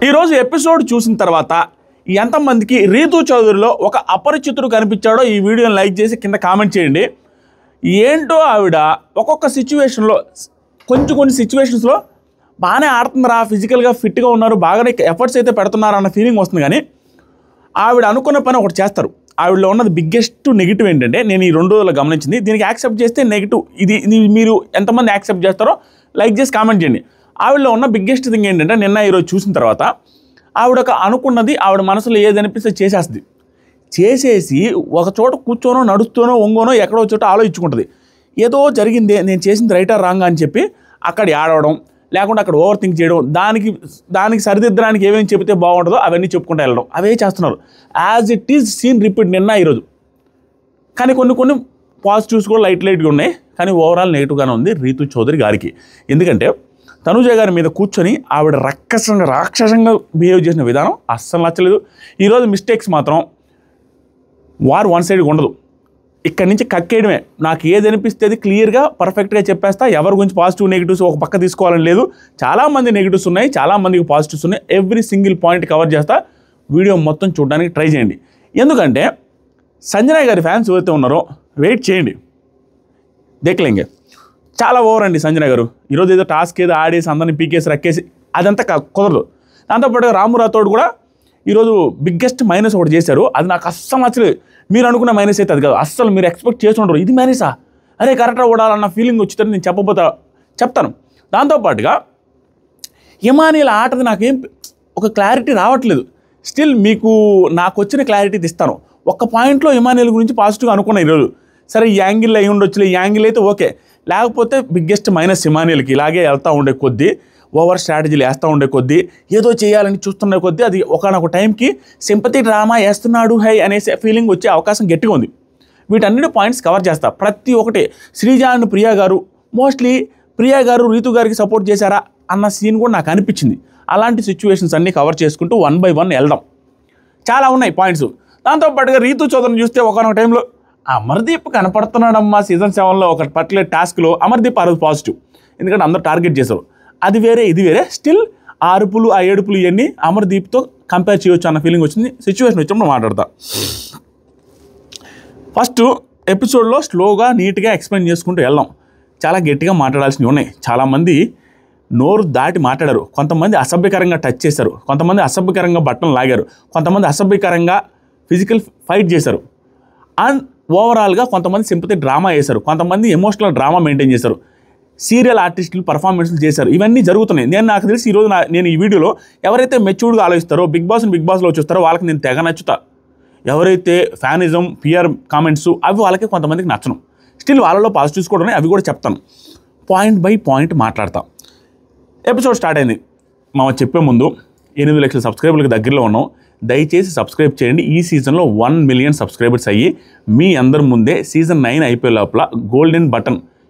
ఈరోజు ఎపిసోడ్ చూసిన తర్వాత ఎంతమందికి రీతూ చౌదరిలో ఒక అపరిచితుడు కనిపించాడో ఈ వీడియోని లైక్ చేసి కింద కామెంట్ చేయండి. ఏంటో ఆవిడ ఒక్కొక్క సిచ్యువేషన్లో కొన్ని సిచ్యువేషన్స్లో బాగానే ఆడుతుందిరా, ఫిజికల్గా ఫిట్గా ఉన్నారు, బాగానే ఎఫర్ట్స్ అయితే పెడుతున్నారు అన్న ఫీలింగ్ వస్తుంది. కానీ ఆవిడ అనుకున్న పని ఒకటి చేస్తారు. ఆవిడలో ఉన్నది బిగ్గెస్ట్ నెగిటివ్ ఏంటంటే, నేను ఈ 2 రోజుల్లో గమనించింది, దీనికి యాక్సెప్ట్ చేస్తే నెగిటివ్, ఇది మీరు ఎంతమంది యాక్సెప్ట్ చేస్తారో లైక్ చేసి కామెంట్ చేయండి. ఆవిడలో ఉన్న బిగ్గెస్ట్ థింగ్ ఏంటంటే, నిన్న ఈరోజు చూసిన తర్వాత ఆవిడ అనుకున్నది ఆవిడ మనసులో ఏది అనిపిస్తే చేసేసి ఒక చోట కూర్చోనో నడుస్తూనో ఒంగోనో ఎక్కడో చోట ఆలోచించుకుంటుంది. ఏదో జరిగిందే, నేను చేసింది రైటా రాంగ్ అని చెప్పి అక్కడ ఆడవడం, లేకుంటే అక్కడ ఓవర్ థింక్ చేయడం, దానికి సరిదిద్దడానికి ఏమేమి చెబితే బాగుంటుందో అవన్నీ చెప్పుకుంటూ వెళ్ళడం, అవే చేస్తున్నారు. As it is seen repeat నిన్న ఈరోజు. కానీ కొన్ని పాజిటివ్స్ కూడా లైట్గా ఉన్నాయి, కానీ ఓవరాల్ నెగిటివ్గానే ఉంది రీతూ చౌదరి గారికి. ఎందుకంటే తనుజ గారి మీద కూర్చొని ఆవిడ రాక్షసంగా బిహేవ్ చేసిన విధానం అస్సలు నచ్చలేదు. ఈరోజు మిస్టేక్స్ మాత్రం వన్ సైడ్గా ఉండదు. ఇక్కడి నుంచి కక్కేయడమే. నాకు ఏది అనిపిస్తే అది క్లియర్గా పర్ఫెక్ట్గా చెప్పేస్తా. ఎవరి గురించి పాజిటివ్ నెగిటివ్స్ ఒక పక్క తీసుకోవాలని లేదు. చాలామంది నెగిటివ్స్ ఉన్నాయి, చాలామందికి పాజిటివ్స్ ఉన్నాయి. ఎవ్రీ సింగిల్ పాయింట్ కవర్ చేస్తా. వీడియో మొత్తం చూడడానికి ట్రై చేయండి. ఎందుకంటే సంజన గారి ఫ్యాన్స్ ఎవరైతే ఉన్నారో వెయిట్ చేయండి, దేఖలేంగే. చాలా ఓవర్ అండి సంజన గారు. ఈరోజు ఏదో టాస్క్ ఏదో ఆడేసి అందరిని పీకేసి రక్కేసి అదంతా కుదరదు. దాంతోపాటుగా రాము రాథోడ్ కూడా ఈరోజు బిగ్గెస్ట్ మైనస్ ఒకటి చేశారు. అది నాకు అస్సలు నచ్చలేదు. మీరు అనుకున్న మైనస్ అయితే అది కాదు, అస్సలు మీరు ఎక్స్పెక్ట్ చేసి ఉండరు. ఇది మైనసా, అరే కరెక్ట్గా ఓడాలన్న ఫీలింగ్ వచ్చిందని నేను చెప్తాను. దాంతోపాటుగా ఇమానియల్ ఆటది నాకేం ఒక క్లారిటీ రావట్లేదు. స్టిల్ నాకు వచ్చిన క్లారిటీ ఇస్తాను. ఒక్క పాయింట్లో ఇమానియల్ గురించి పాజిటివ్గా అనుకున్నా ఈరోజు. సరే ఈ యాంగిల్ అయి ఉండొచ్చులే, ఈ యాంగిల్ అయితే ఓకే. లేకపోతే బిగ్గెస్ట్ మైనస్ ఇమానియల్కి ఇలాగే వెళ్తూ ఉండే కొద్దీ, ఓవర్ స్ట్రాటజీలు వేస్తూ ఉండే కొద్దీ, ఏదో చేయాలని చూస్తున్న కొద్దీ అది ఒకనొక టైంకి సింపతి డ్రామా వేస్తున్నాడు హై అనే ఫీలింగ్ వచ్చే అవకాశం గట్టిగా ఉంది. వీటన్నిటి పాయింట్స్ కవర్ చేస్తా. ప్రతి ఒక్కటి శ్రీజ అండ్ ప్రియా గారు, మోస్ట్లీ ప్రియా గారు రీతు గారికి సపోర్ట్ చేశారా అన్న సీన్ కూడా నాకు అనిపించింది. అలాంటి సిచ్యువేషన్స్ అన్నీ కవర్ చేసుకుంటూ 1 by 1 వెళ్దాం. చాలా ఉన్నాయి పాయింట్స్. దాంతోపాటుగా రీతు చౌదరిని చూస్తే ఒకనొక టైంలో అమర్దీప్ కనపడుతున్నాడమ్మా. సీజన్ 7లో ఒక పర్టికులర్ టాస్క్లో అమర్దీప్ ఆ రోజు పాజిటివ్, ఎందుకంటే అందరూ టార్గెట్ చేశారు. అది వేరే ఇది వేరే. స్టిల్ ఆ అరుపులు ఆ ఏడుపులు ఇవన్నీ అమర్దీప్తో కంపేర్ చేయొచ్చు అన్న ఫీలింగ్ వచ్చింది. సిచ్యువేషన్ వచ్చినప్పుడు మాట్లాడతా. ఫస్ట్ ఎపిసోడ్లో స్లోగా నీట్గా ఎక్స్ప్లెయిన్ చేసుకుంటూ వెళ్దాం. చాలా గట్టిగా మాట్లాడాల్సినవి ఉన్నాయి. చాలామంది నోరు దాటి మాట్లాడారు. కొంతమంది అసభ్యకరంగా టచ్ చేశారు, కొంతమంది అసభ్యకరంగా బట్టలు లాగారు, కొంతమంది అసభ్యకరంగా ఫిజికల్ ఫైట్ చేశారు. అండ్ ఓవరాల్గా కొంతమంది సింపతి డ్రామా చేశారు, కొంతమంది ఎమోషనల్ డ్రామా మెయింటైన్ చేశారు, సీరియల్ ఆర్టిస్టులు పర్ఫార్మెన్స్లు చేశారు. ఇవన్నీ జరుగుతున్నాయి. నాకు తెలిసి ఈరోజు నేను ఈ వీడియోలో ఎవరైతే మెచ్యూర్డ్గా ఆలోచిస్తారో, బిగ్ బాస్లో చూస్తారో వాళ్ళకి నేను తెగ నచ్చుతా. ఎవరైతే ఫ్యానిజం, పిఆర్ కామెంట్స్ అవి వాళ్ళకి కొంతమందికి నచ్చను. స్టిల్ వాళ్ళలో పాజిటివ్స్ కూడా ఉన్నాయి, అవి కూడా చెప్తాను. పాయింట్ బై పాయింట్ మాట్లాడతాం. ఎపిసోడ్ స్టార్ట్ అయింది. మనం చెప్పే ముందు 8 లక్షల సబ్స్క్రైబర్లకు దగ్గరలో ఉన్నాం. దయచేసి సబ్స్క్రైబ్ చేయండి. ఈ సీజన్లో 1 million సబ్స్క్రైబర్స్ అయ్యి మీ అందరి ముందే సీజన్ 9 అయిపోయే లోపల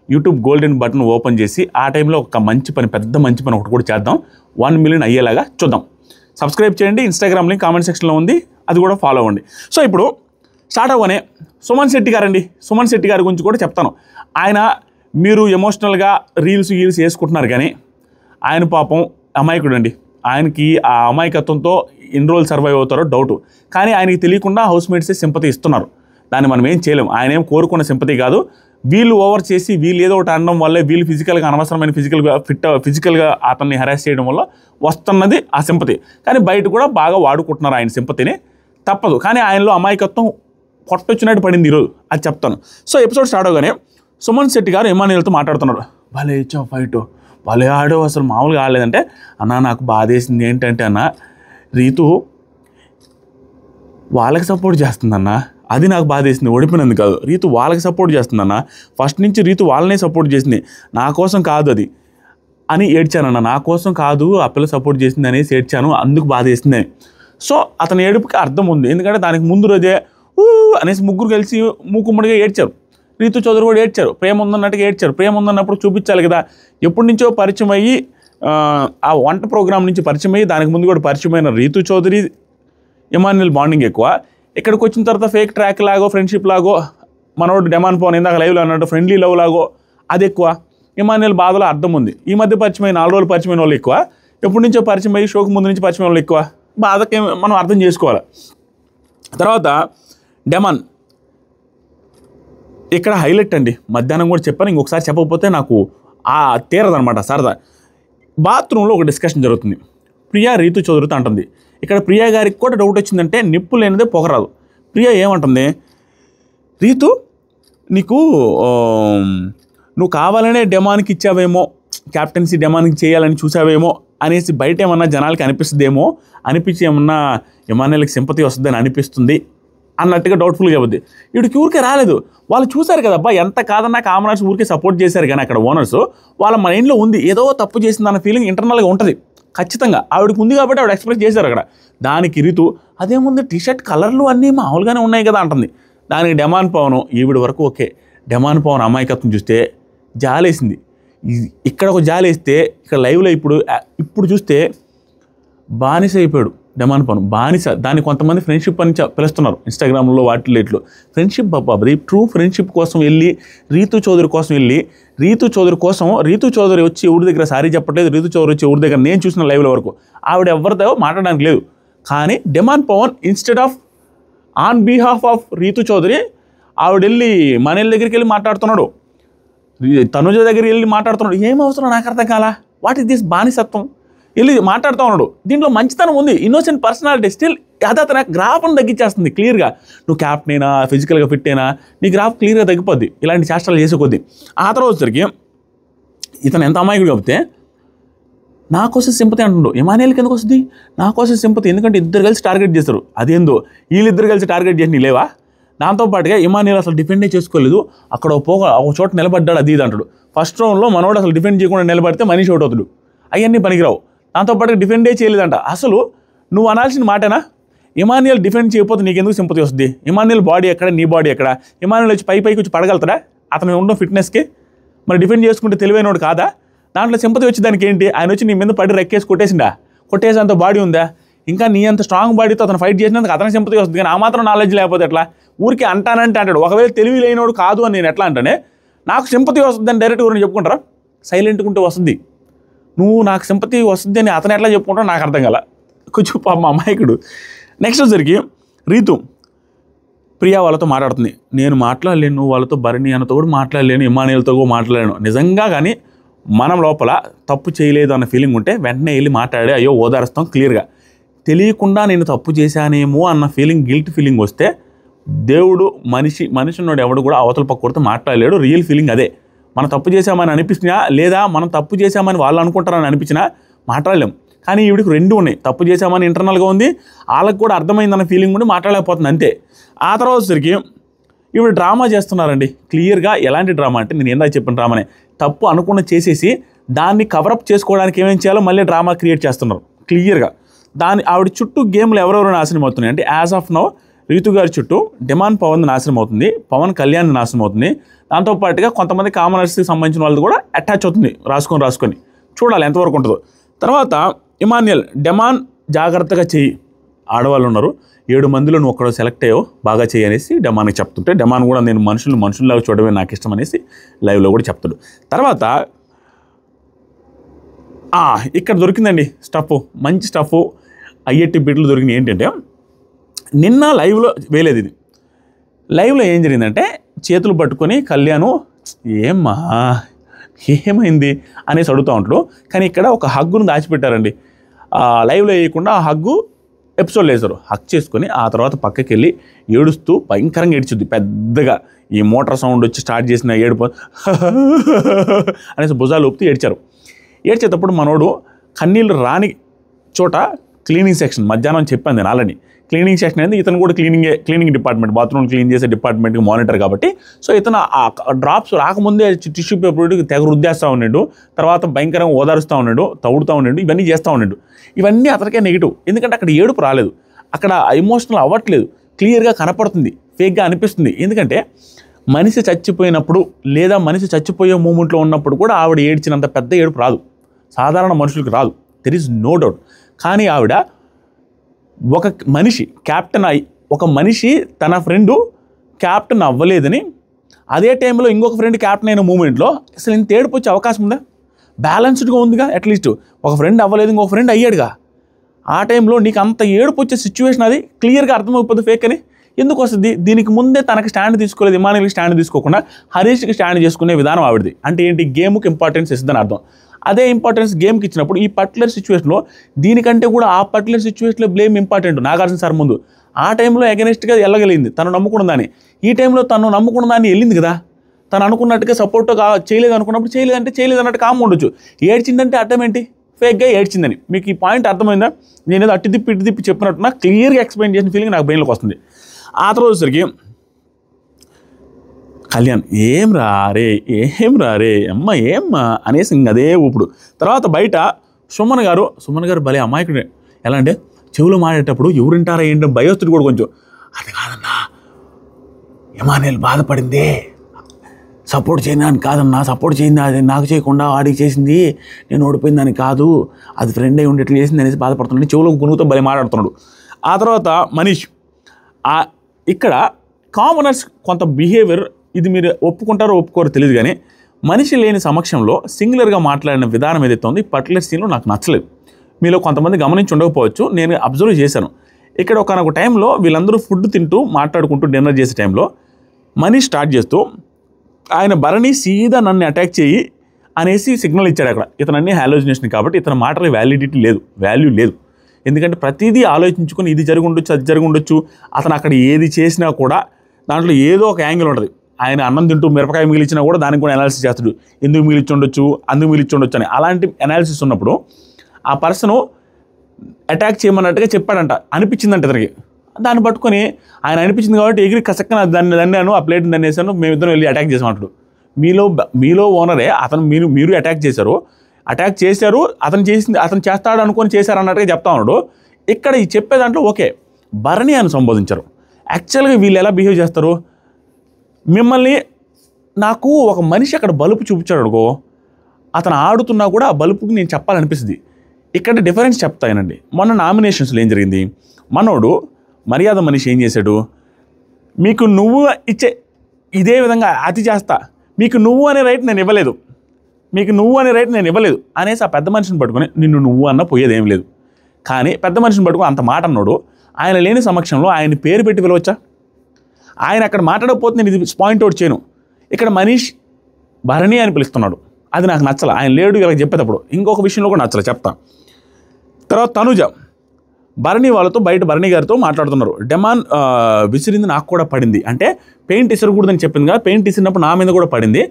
యూట్యూబ్ గోల్డెన్ బటన్ ఓపెన్ చేసి ఆ టైంలో ఒక పెద్ద మంచి పని ఒకటి కూడా చేద్దాం. 1 million అయ్యేలాగా చూద్దాం. సబ్స్క్రైబ్ చేయండి. ఇన్స్టాగ్రామ్ లింక్ కామెంట్ సెక్షన్లో ఉంది, అది కూడా ఫాలో అవ్వండి. సో ఇప్పుడు స్టార్ట్ అవ్వగానే సుమన్ శెట్టి గారి గురించి కూడా చెప్తాను. మీరు ఎమోషనల్గా రీల్స్ వేసుకుంటున్నారు, కానీ ఆయన పాపం అమాయకుడు అండి. ఆయనకి ఆ అమాయకత్వంతో ఎన్ని రోజులు సర్వైవ్ అవుతారో డౌటు. కానీ ఆయనకి తెలియకుండా హౌస్మేట్సే సింపతి ఇస్తున్నారు. దాన్ని మనం ఏం చేయలేము. ఆయన ఏం కోరుకున్న సింపతి కాదు. వీళ్ళు ఓవర్ చేసి వీళ్ళు ఏదో ఒకటి అనడం వల్ల, వీళ్ళు ఫిజికల్గా అనవసరమైన ఫిజికల్గా అతన్ని హెరాస్ చేయడం వల్ల వస్తున్నది ఆ సింపతి. కానీ బయట కూడా బాగా వాడుకుంటున్నారు ఆయన సింపతిని. తప్పదు. కానీ ఆయనలో అమాయకత్వం కొట్టొచ్చినట్టు పడింది ఈరోజు, అది చెప్తాను. సో ఎపిసోడ్ స్టార్ట్ అవగానే సుమన్ శెట్టి గారు ఇమానియల్తో మాట్లాడుతున్నారు. భలే ఇచ్చావు ఫైట్, భలే ఆడో, అసలు మామూలుగా ఆడలేదంటే, నాకు బాధేసింది ఏంటంటే రీతు వాళ్ళకి సపోర్ట్ చేస్తుందన్న, అది నాకు బాధేసింది. ఓడిపోయినందు కాదు, రీతు వాళ్ళకి సపోర్ట్ చేస్తుందన్న. ఫస్ట్ నుంచి రీతు వాళ్ళనే సపోర్ట్ చేసింది, నా కోసం కాదు అది అని ఏడ్చానన్న. నా కోసం కాదు ఆ పిల్ల సపోర్ట్ చేసింది అనేసి ఏడ్చాను, అందుకు బాధేసింది. సో అతని ఏడుపుకి అర్థం ఉంది. ఎందుకంటే దానికి ముందు రోజే అనేసి ముగ్గురు కలిసి మూకుమ్మడిగా ఏడ్చారు. రీతూ చౌదరి కూడా ఏడ్చారు, ప్రేమ ఉందన్నట్టుగా ఏడ్చారు. ప్రేమ ఉందన్నప్పుడు చూపించాలి కదా. ఎప్పటి నుంచో పరిచయం అయ్యి, ఆ వంట ప్రోగ్రాం నుంచి పరిచయం అయ్యి, దానికి ముందు కూడా పరిచయమైన రీతూ చౌదరి ఇమానియల్ బాండింగ్ ఎక్కువ. ఇక్కడికి వచ్చిన తర్వాత ఫేక్ ట్రాక్ లాగో, ఫ్రెండ్షిప్ లాగో, మనోడు డెమాన్ పోన్ ఇందాక లైవ్లో అన్నట్టు ఫ్రెండ్లీ లవ్ లాగో అది ఎక్కువ. ఇమానియల్ బాధలో అర్థం ఉంది. ఈ మధ్య పరిచయమైన 4 రోజులు పరిచయమైన వాళ్ళు ఎక్కువ, ఎప్పటి నుంచో పరిచయం అయ్యి షోకి ముందు నుంచి పరిచయం వాళ్ళు ఎక్కువ బాధకి మనం అర్థం చేసుకోవాలి. తర్వాత డెమాన్ ఇక్కడ హైలైట్ అండి, మధ్యాహ్నం కూడా చెప్పాను, ఇంకొకసారి చెప్పకపోతే నాకు తీరదనమాట సరదా. బాత్రూంలో ఒక డిస్కషన్ జరుగుతుంది. ప్రియా రీతు చౌదరితో అంటుంది. ఇక్కడ ప్రియా గారికి కూడా డౌట్ వచ్చిందంటే నిప్పు లేనిదే పొగరాదు. ప్రియా ఏమంటుంది, రీతు నీకు నువ్వు కావాలనే డెమాన్కి ఇచ్చావేమో, క్యాప్టెన్సీ డెమాన్కి చేయాలని చూసావేమో అనేసి బయట ఏమన్నా జనాలకి అనిపిస్తుందేమో, అనిపించి ఏమన్నా ఇమాన్యుయల్కి సింపతి వస్తుందని అనిపిస్తుంది అన్నట్టుగా డౌట్ఫుల్గా చెబుద్ది. వీడికి ఊరికే రాలేదు, వాళ్ళు చూశారు కదా అబ్బా, ఎంత కాదన్నా కామనర్స్ ఊరికే సపోర్ట్ చేశారు కానీ అక్కడ ఓనర్స్ వాళ్ళ మైండ్లో ఉంది ఏదో తప్పు చేసిందన్న ఫీలింగ్ ఇంటర్నల్గా ఉంటుంది ఖచ్చితంగా. ఆవిడకి ఉంది కాబట్టి ఆవిడ ఎక్స్ప్రెస్ చేశారు అక్కడ. దానికి రీతు అదేముంది టీషర్ట్ కలర్లు అన్నీ మామూలుగానే ఉన్నాయి కదా అంటుంది. దానికి డెమాన్ పవన్ ఈవిడ వరకు ఓకే, డెమాన్ పవన్ అమాయకత్వం చూస్తే జాలేసింది. ఇక్కడ ఒక జాలేస్తే ఇక్కడ లైవ్లో ఇప్పుడు చూస్తే బానిస అయిపోయాడు డెమాన్ పవన్, బానిస. దాన్ని కొంతమంది ఫ్రెండ్షిప్ అని పిలుస్తున్నారు ఇన్స్టాగ్రామ్లో వాటిలో ఇట్లు. ఫ్రెండ్షిప్ బాబాది ట్రూ ఫ్రెండ్షిప్ కోసం వెళ్ళి రీతు చౌదరి కోసం వెళ్ళి రీతు చౌదరి వచ్చి ఎవరి దగ్గర సారీ చెప్పట్లేదు, రీతు చౌదరి వచ్చి ఎవరి దగ్గర నేను చూసిన లైవ్ల వరకు ఆవిడ ఎవరితో మాట్లాడడానికి లేదు. కానీ demon Pavan instead of on behalf of Rithu Chowdary ఆవిడ వెళ్ళి మనీల దగ్గరికి వెళ్ళి మాట్లాడుతున్నాడు, తనుజ దగ్గరికి వెళ్ళి మాట్లాడుతున్నాడు. ఏం అవసరం నాకు అర్థం కాలా, వాట్ ఈస్ దిస్ బానిసత్వం? వెళ్ళి మాట్లాడుతూ ఉన్నాడు. దీంట్లో మంచితనం ఉంది, ఇన్నోసెంట్ పర్సనాలిటీ. స్టిల్ అదే అతను గ్రాఫ్ను తగ్గించేస్తుంది క్లియర్గా. నువ్వు క్యాప్టెన్ అయినా ఫిజికల్గా ఫిట్ అయినా నీ గ్రాఫ్ క్లియర్గా తగ్గిపోద్ది ఇలాంటి చేష్టాలు చేసే కొద్దీ. ఆ తర్వాత వచ్చరికి ఇతను ఎంత అమాయకుడు కాబట్టి నా కోసం సింపతి అంటుండు. ఇమాన్యుయల్కి ఎందుకు వస్తుంది నా కోసం సింపతి? ఎందుకంటే ఇద్దరు కలిసి టార్గెట్ చేస్తారు. అదేందో వీళ్ళిద్దరు కలిసి టార్గెట్ చేసి లేవా? దాంతోపాటుగా ఇమాన్యుయల్ అసలు డిఫెండే చేసుకోలేదు, అక్కడ ఒక చోట నిలబడ్డాడు అది ఇది అంటాడు. ఫస్ట్ రౌండ్లో మనోడు అసలు డిఫెండ్ చేయకుండా నిలబడితే మనీష్ అవుట్ అవుతాడు. అవన్నీ పనికిరావు. దాంతోపాటుగా డిఫెండే చేయలేదంట. అసలు నువ్వు అనాల్సిన మాటేనా? ఇమాన్యుయల్ డిఫెండ్ చేయకపోతే నీకు ఎందుకు సింపతి వస్తుంది? ఇమాన్యుయల్ బాడీ ఎక్కడ, నీ బాడీ ఎక్కడ? ఇమాన్యుయల్ వచ్చి పైకి వచ్చి పడగలుగుతాడా అతను ఉండడం ఫిట్నెస్కి? మరి డిఫెండ్ చేసుకుంటే తెలివైనోడు కాదా? దాంట్లో సింపతి వచ్చి దానికి ఏంటి? ఆయన వచ్చి నీ మీద పడి రెక్కేసి కొట్టేసి అంత బాడీ ఉందా? ఇంకా నీ అంత స్ట్రాంగ్ బాడీతో అతను ఫైట్ చేసినందుకు అతనికి సింపతి వస్తుంది. కానీ ఆ మాత్రం నాలెడ్జ్ లేకపోతే ఎట్లా? ఊరికి అంటాడు. ఒకవేళ తెలివి లేనివాడు కాదు అని నేను ఎట్లా అంటానే నాకు సింపతి వస్తుందని డైరెక్ట్గా ఎవరైనా చెప్పుకుంటారా? సైలెంట్గా ఉంటే వస్తుంది. నువ్వు నాకు సింపతి వస్తుంది అని అతను ఎట్లా చెప్పుకుంటావు నాకు అర్థం కాల. కొంచెం పాపం అమాయకుడు. నెక్స్ట్ వచ్చరికి రీతు ప్రియా వాళ్ళతో మాట్లాడుతుంది. నేను మాట్లాడలేను వాళ్ళతో, భరణి అన్నతో కూడా మాట్లాడలేను, ఇమాన్యుయల్తో కూడా మాట్లాడలేను. నిజంగా కానీ మనం లోపల తప్పు చేయలేదు అన్న ఫీలింగ్ ఉంటే వెంటనే వెళ్ళి మాట్లాడి అయ్యో ఓదారుస్తాం క్లియర్గా. తెలియకుండా నేను తప్పు చేశానేమో అన్న ఫీలింగ్, గిల్ట్ ఫీలింగ్ వస్తే దేవుడు మనిషినోడు ఎవడు కూడా అవతల పక్కడితో మాట్లాడలేడు. రియల్ ఫీలింగ్ అదే. మనం తప్పు చేశామని అనిపించినా లేదా మనం తప్పు చేశామని వాళ్ళు అనుకుంటారని అనిపించినా మాట్లాడలేం. కానీ ఈవిడికి రెండు ఉన్నాయి, తప్పు చేశామని ఇంటర్నల్గా ఉంది, వాళ్ళకి కూడా అర్థమైందన్న ఫీలింగ్ ఉండి మాట్లాడలేకపోతుంది అంతే. ఆ తర్వాత వచ్చరికి ఈవిడ డ్రామా చేస్తున్నారండి క్లియర్గా. ఎలాంటి డ్రామా అంటే నేను ఏందా చెప్పిన డ్రామానే, తప్పు అనుకున్న చేసేసి దాన్ని కవరప్ చేసుకోవడానికి ఏమేం చేయాలో మళ్ళీ డ్రామా క్రియేట్ చేస్తున్నారు క్లియర్గా. ఆవిడ చుట్టూ గేమ్లు ఎవరెవరు నాశనం అవుతున్నాయి అంటే యాజ్ ఆఫ్ నౌ రీతు గారి చుట్టూ డెమాన్ పవన్ నాశనం అవుతుంది, పవన్ కళ్యాణ్ నాశనం అవుతుంది. దాంతోపాటుగా కొంతమంది కామనర్స్కి సంబంధించిన వాళ్ళు కూడా అటాచ్ అవుతుంది. రాసుకొని చూడాలి ఎంతవరకు ఉంటుందో. తర్వాత ఇమాన్యుయల్ డెమాన్ జాగ్రత్తగా చెయ్యి, ఆడవాళ్ళు ఉన్నారు 7 మందిలో నువ్వు ఒక్కడో సెలెక్ట్ అయ్యో బాగా చెయ్యి అనేసి డెమాన్కి చెప్తుంటే డెమాన్ కూడా నేను మనుషుల్లాగా చూడడమే నాకు ఇష్టం అనేసి లైవ్లో కూడా చెప్తాడు. తర్వాత ఇక్కడ దొరికిందండి స్టఫ్, మంచి స్టఫ్, ఐఐటి బిట్లు దొరికినాయి. ఏంటంటే నిన్న లైవ్లో వేయలేదు, ఇది లైవ్లో ఏం జరిగిందంటే చేతులు పట్టుకొని కళ్యాణ్ ఏమైంది అనేసి అడుగుతూ ఉంటాడు. కానీ ఇక్కడ ఒక హగ్గును దాచిపెట్టారండి. లైవ్లో వేయకుండా ఆ హగ్గు ఎపిసోడ్లో వేశారు. హక్ చేసుకొని ఆ తర్వాత పక్కకి వెళ్ళి ఏడుస్తూ భయంకరంగా ఏడ్చుద్ది పెద్దగా. ఈ మోటార్ సౌండ్ వచ్చి స్టార్ట్ చేసిన ఏడుపు అనేసి భుజాలు ఊపుతూ ఏడ్చారు. ఏడ్చేటప్పుడు మనోడు కన్నీళ్ళు రాని చోట క్లీనింగ్ సెక్షన్ మధ్యాహ్నం చెప్పాను నేను ఆల్రెడీ. క్లీనింగ్ సెక్షన్ అనేది ఇతను కూడా క్లీనింగ్ డిపార్ట్మెంట్, బాత్రూమ్ క్లీన్ చేసే డిపార్ట్మెంట్కి మానిటర్ కాబట్టి సో ఇతను ఆ డ్రాప్స్ రాకముందే టిష్యూ పేపర్ తెగ రుద్దేస్తూ ఉన్నాడు. తర్వాత భయంకరంగా ఓదారుస్తూ ఉన్నాడు, తవుడుతూ ఉన్నాడు, ఇవన్నీ చేస్తూ ఉన్నాడు. ఇవన్నీ అతనికే నెగిటివ్. ఎందుకంటే అక్కడ ఏడుపు రాలేదు, అక్కడ ఎమోషనల్ అవ్వట్లేదు, క్లియర్గా కనపడుతుంది, ఫేక్గా అనిపిస్తుంది. ఎందుకంటే మనిషి చచ్చిపోయినప్పుడు లేదా మనిషి చచ్చిపోయే మూమెంట్లో ఉన్నప్పుడు కూడా ఆవిడ ఏడ్చినంత పెద్ద ఏడుపు రాదు, సాధారణ మనుషులకు రాదు, దెర్ ఈజ్ నో డౌట్. కానీ ఆవిడ ఒక మనిషి క్యాప్టెన్ ఒక మనిషి తన ఫ్రెండు క్యాప్టెన్ అవ్వలేదని అదే టైంలో ఇంకొక ఫ్రెండ్ క్యాప్టెన్ అయిన మూమెంట్లో అసలు ఇంత ఏడుపు వచ్చే అవకాశం ఉందా? బ్యాలెన్స్డ్గా ఉందిగా. అట్లీస్ట్ ఒక ఫ్రెండ్ అవ్వలేదు, ఇంకొక ఫ్రెండ్ అయ్యాడుగా. ఆ టైంలో నీకు అంత ఏడుపు వచ్చే సిచ్యువేషన్ అది క్లియర్గా అర్థమైపోతుంది ఫేక్ అని. ఎందుకు వస్తుంది? దీనికి ముందే తనకి స్టాండ్ తీసుకోలేదు, ఇమానియల్కి స్టాండ్ తీసుకోకుండా హరీష్కి స్టాండ్ చేసుకునే విధానం ఆవిడది. అంటే ఏంటి? గేమ్కి ఇంపార్టెన్స్ ఇస్తుందని అర్థం. అదే ఇంపార్టెన్స్ గేమ్కి ఇచ్చినప్పుడు ఈ పర్టికులర్ సిచ్యువేషన్లో దీనికంటే కూడా ఆ పర్టికులర్ సిచ్యువేషన్లో బ్లేమ్ ఇంపార్టెంట్. నాగార్జున సార్ ముందు ఆ టైంలో అగెనిస్ట్గా వెళ్ళగలిగింది తను నమ్ముకున్న దాన్ని. ఈ టైంలో తను నమ్ముకున్న దాన్ని వెళ్ళింది కదా. తను అనుకున్నట్టుగా సపోర్ట్ చేయలేదు అనుకున్నప్పుడు చేయలేదంటే చేయలేదు అన్నట్టు కామ్ ఉండొచ్చు. ఏడ్చిందంటే అర్థం ఏంటి? ఫేక్గా ఏడ్చిందని. మీకు ఈ పాయింట్ అర్థమైందా? నేనేదో అట్టి తిప్పి చెప్పినట్టు నాకు క్లియర్గా ఎక్స్ప్లెయిన్ చేసిన ఫీలింగ్ నాకు బ్రెయిన్లోకి వస్తుంది. ఆ తర్వాత వచ్చేసరికి కళ్యాణ్ ఏం రా రే అమ్మ ఏమ్మా అనేసి ఇంక అదే ఊపుడు. తర్వాత బయట సుమన్ గారు భలే అమాయకుడే. ఎలా అంటే చెవులో మాడేటప్పుడు ఎవరింటారా ఏంటో భయస్తుడు కూడా కొంచెం. అది కాదన్నా, ఇమానియల్ బాధపడింది, సపోర్ట్ చేయడానికి కాదన్నా, సపోర్ట్ చేయింది అది నాకు చేయకుండా వాడికి చేసింది, నేను ఓడిపోయిందని కాదు, అది ఫ్రెండ్ అయి ఉండేట్లు చేసింది అనేసి బాధపడుతున్నాడు. చెవులో గునుగుతో భలే మాట్లాడుతున్నాడు. ఆ తర్వాత మనీష్ ఇక్కడ కామనర్స్ కొంత బిహేవియర్, ఇది మీరు ఒప్పుకుంటారో ఒప్పుకోరో తెలియదు కానీ మనిషి లేని సమక్షంలో సింగులర్గా మాట్లాడిన విధానం ఏదైతే ఉందో ఈ పర్టికులర్ సీన్లో నాకు నచ్చలేదు. మీలో కొంతమంది గమనించి ఉండకపోవచ్చు, నేను అబ్జర్వ్ చేశాను. ఇక్కడ ఒక టైంలో వీళ్ళందరూ ఫుడ్ తింటూ మాట్లాడుకుంటూ డిన్నర్ చేసే టైంలో మనీష్ స్టార్ట్ చేస్తూ ఆయన భరణి సీదా నన్ను అటాక్ చేయి అనేసి సిగ్నల్ ఇచ్చాడు. అక్కడ ఇతను అన్ని హాలోజినేషన్ కాబట్టి ఇతని మాటలు వాల్యూ లేదు. ఎందుకంటే ప్రతిదీ ఆలోచించుకొని ఇది జరిగి ఉండొచ్చు, అది జరిగి ఉండొచ్చు. అతను అక్కడ ఏది చేసినా కూడా దాంట్లో ఏదో ఒక యాంగిల్ ఉంటుంది. ఆయన అన్నం తింటూ మిరపకాయ మిగిలిచ్చినా కూడా దానికి కూడా అనాలిసిస్ చేస్తాడు. ఎందుకు మిగిలిచ్చి ఉండొచ్చు, అందుకు మిగిలిచ్చి ఉండొచ్చు అని. అలాంటి అనాలిసిస్ ఉన్నప్పుడు ఆ పర్సను అటాక్ చేయమన్నట్టుగా చెప్పాడంట, అనిపించిందంట ఇతనికి. దాన్ని పట్టుకొని ఆయన అనిపించింది కాబట్టి ఎగిరి కసక్కన దన్నాను, ఆ ప్లేట్ని దన్నేసాను, మేమిద్దరం వెళ్ళి అటాక్ చేసామంటాడు. మీలో ఓనరే అతను మీరు అటాక్ చేశారు, అతను చేస్తాడు అనుకొని చేశారు అన్నట్టుగా చెప్తా ఉన్నాడు. ఇక్కడ ఈ చెప్పే దాంట్లో ఓకే భరణి అని సంబోధించారు. యాక్చువల్గా వీళ్ళు ఎలా బిహేవ్ చేస్తారు? మిమ్మల్ని నాకు ఒక మనిషి అక్కడ బలుపు చూపించాడు అనుకో, అతను ఆడుతున్నా కూడా ఆ బలుపుకి నేను చెప్పాలనిపిస్తుంది. ఇక్కడ డిఫరెన్స్ చెప్తానండి. మొన్న నామినేషన్స్లో ఏం జరిగింది? మనోడు మర్యాద మనిషి ఏం చేశాడు? మీకు నువ్వు ఇచ్చే ఇదే విధంగా అతి చేస్తా, మీకు నువ్వు అనే రైట్ నేను ఇవ్వలేదు అనేసి ఆ పెద్ద మనిషిని పట్టుకొని నిన్ను నువ్వు అన్న పోయేదేం లేదు. కానీ పెద్ద మనిషిని పట్టుకొని అంత మాట అన్నాడు. ఆయన లేని సమక్షంలో ఆయన పేరు పెట్టి పిలవచ్చా? ఆయన అక్కడ మాట్లాడకపోతే నేను ఇది పాయింట్అవుట్ చేయను. ఇక్కడ మనీష్ భరణి అని పిలుస్తున్నాడు, అది నాకు నచ్చల. ఆయన లేడు ఇలా చెప్పేటప్పుడు. ఇంకొక విషయంలో కూడా నచ్చల, చెప్తా. తర్వాత తనుజ భరణి వాళ్ళతో బయట భరణి గారితో మాట్లాడుతున్నారు. డెమాన్ విసిరింది నాకు కూడా పడింది, అంటే పెయింట్ ఇసరకూడదని చెప్పింది కదా, పెయింట్ ఇసిరినప్పుడు నా మీద కూడా పడింది,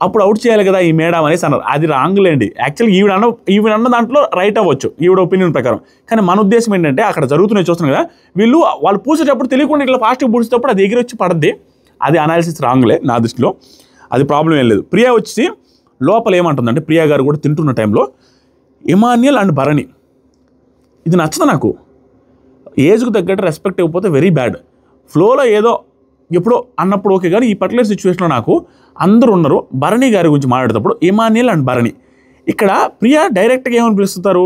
అప్పుడు అవుట్ చేయాలి కదా ఈ మేడం అనేసి అన్నారు. అది రాంగ్లేండి. యాక్చువల్గా ఈవిడ దాంట్లో రైట్ అవ్వచ్చు ఈవిడ ఒపీనియన్ ప్రకారం. కానీ మన ఉద్దేశం ఏంటంటే అక్కడ జరుగుతున్నాయి చూస్తున్నాం కదా, వాళ్ళు పూసేటప్పుడు తెలియకుండా ఇట్లా ఫాస్ట్గా పూసేటప్పుడు అది ఎగిరి వచ్చి పడద్ది. అది అనాలిసిస్ రాంగ్లే నా దృష్టిలో, అది ప్రాబ్లం ఏం లేదు. ప్రియా వచ్చి లోపల ఏమంటుందంటే, ప్రియా గారు కూడా తింటున్న టైంలో ఇమాన్యుయల్ అండ్ భరణి ఇది నచ్చదు నాకు. ఏజ్కు తగ్గట్టు రెస్పెక్ట్ ఇవ్వకపోతే వెరీ బ్యాడ్. ఫ్లోలో ఏదో ఎప్పుడో అన్నప్పుడు ఓకే, కానీ ఈ పర్టికులర్ సిచ్యువేషన్లో నాకు అందరూ ఉన్నారు. భరణి గారి గురించి మాట్లాడేటప్పుడు ఇమాన్యుయల్ అండ్ భరణి, ఇక్కడ ప్రియా డైరెక్ట్గా ఏమని పిలుస్తారు?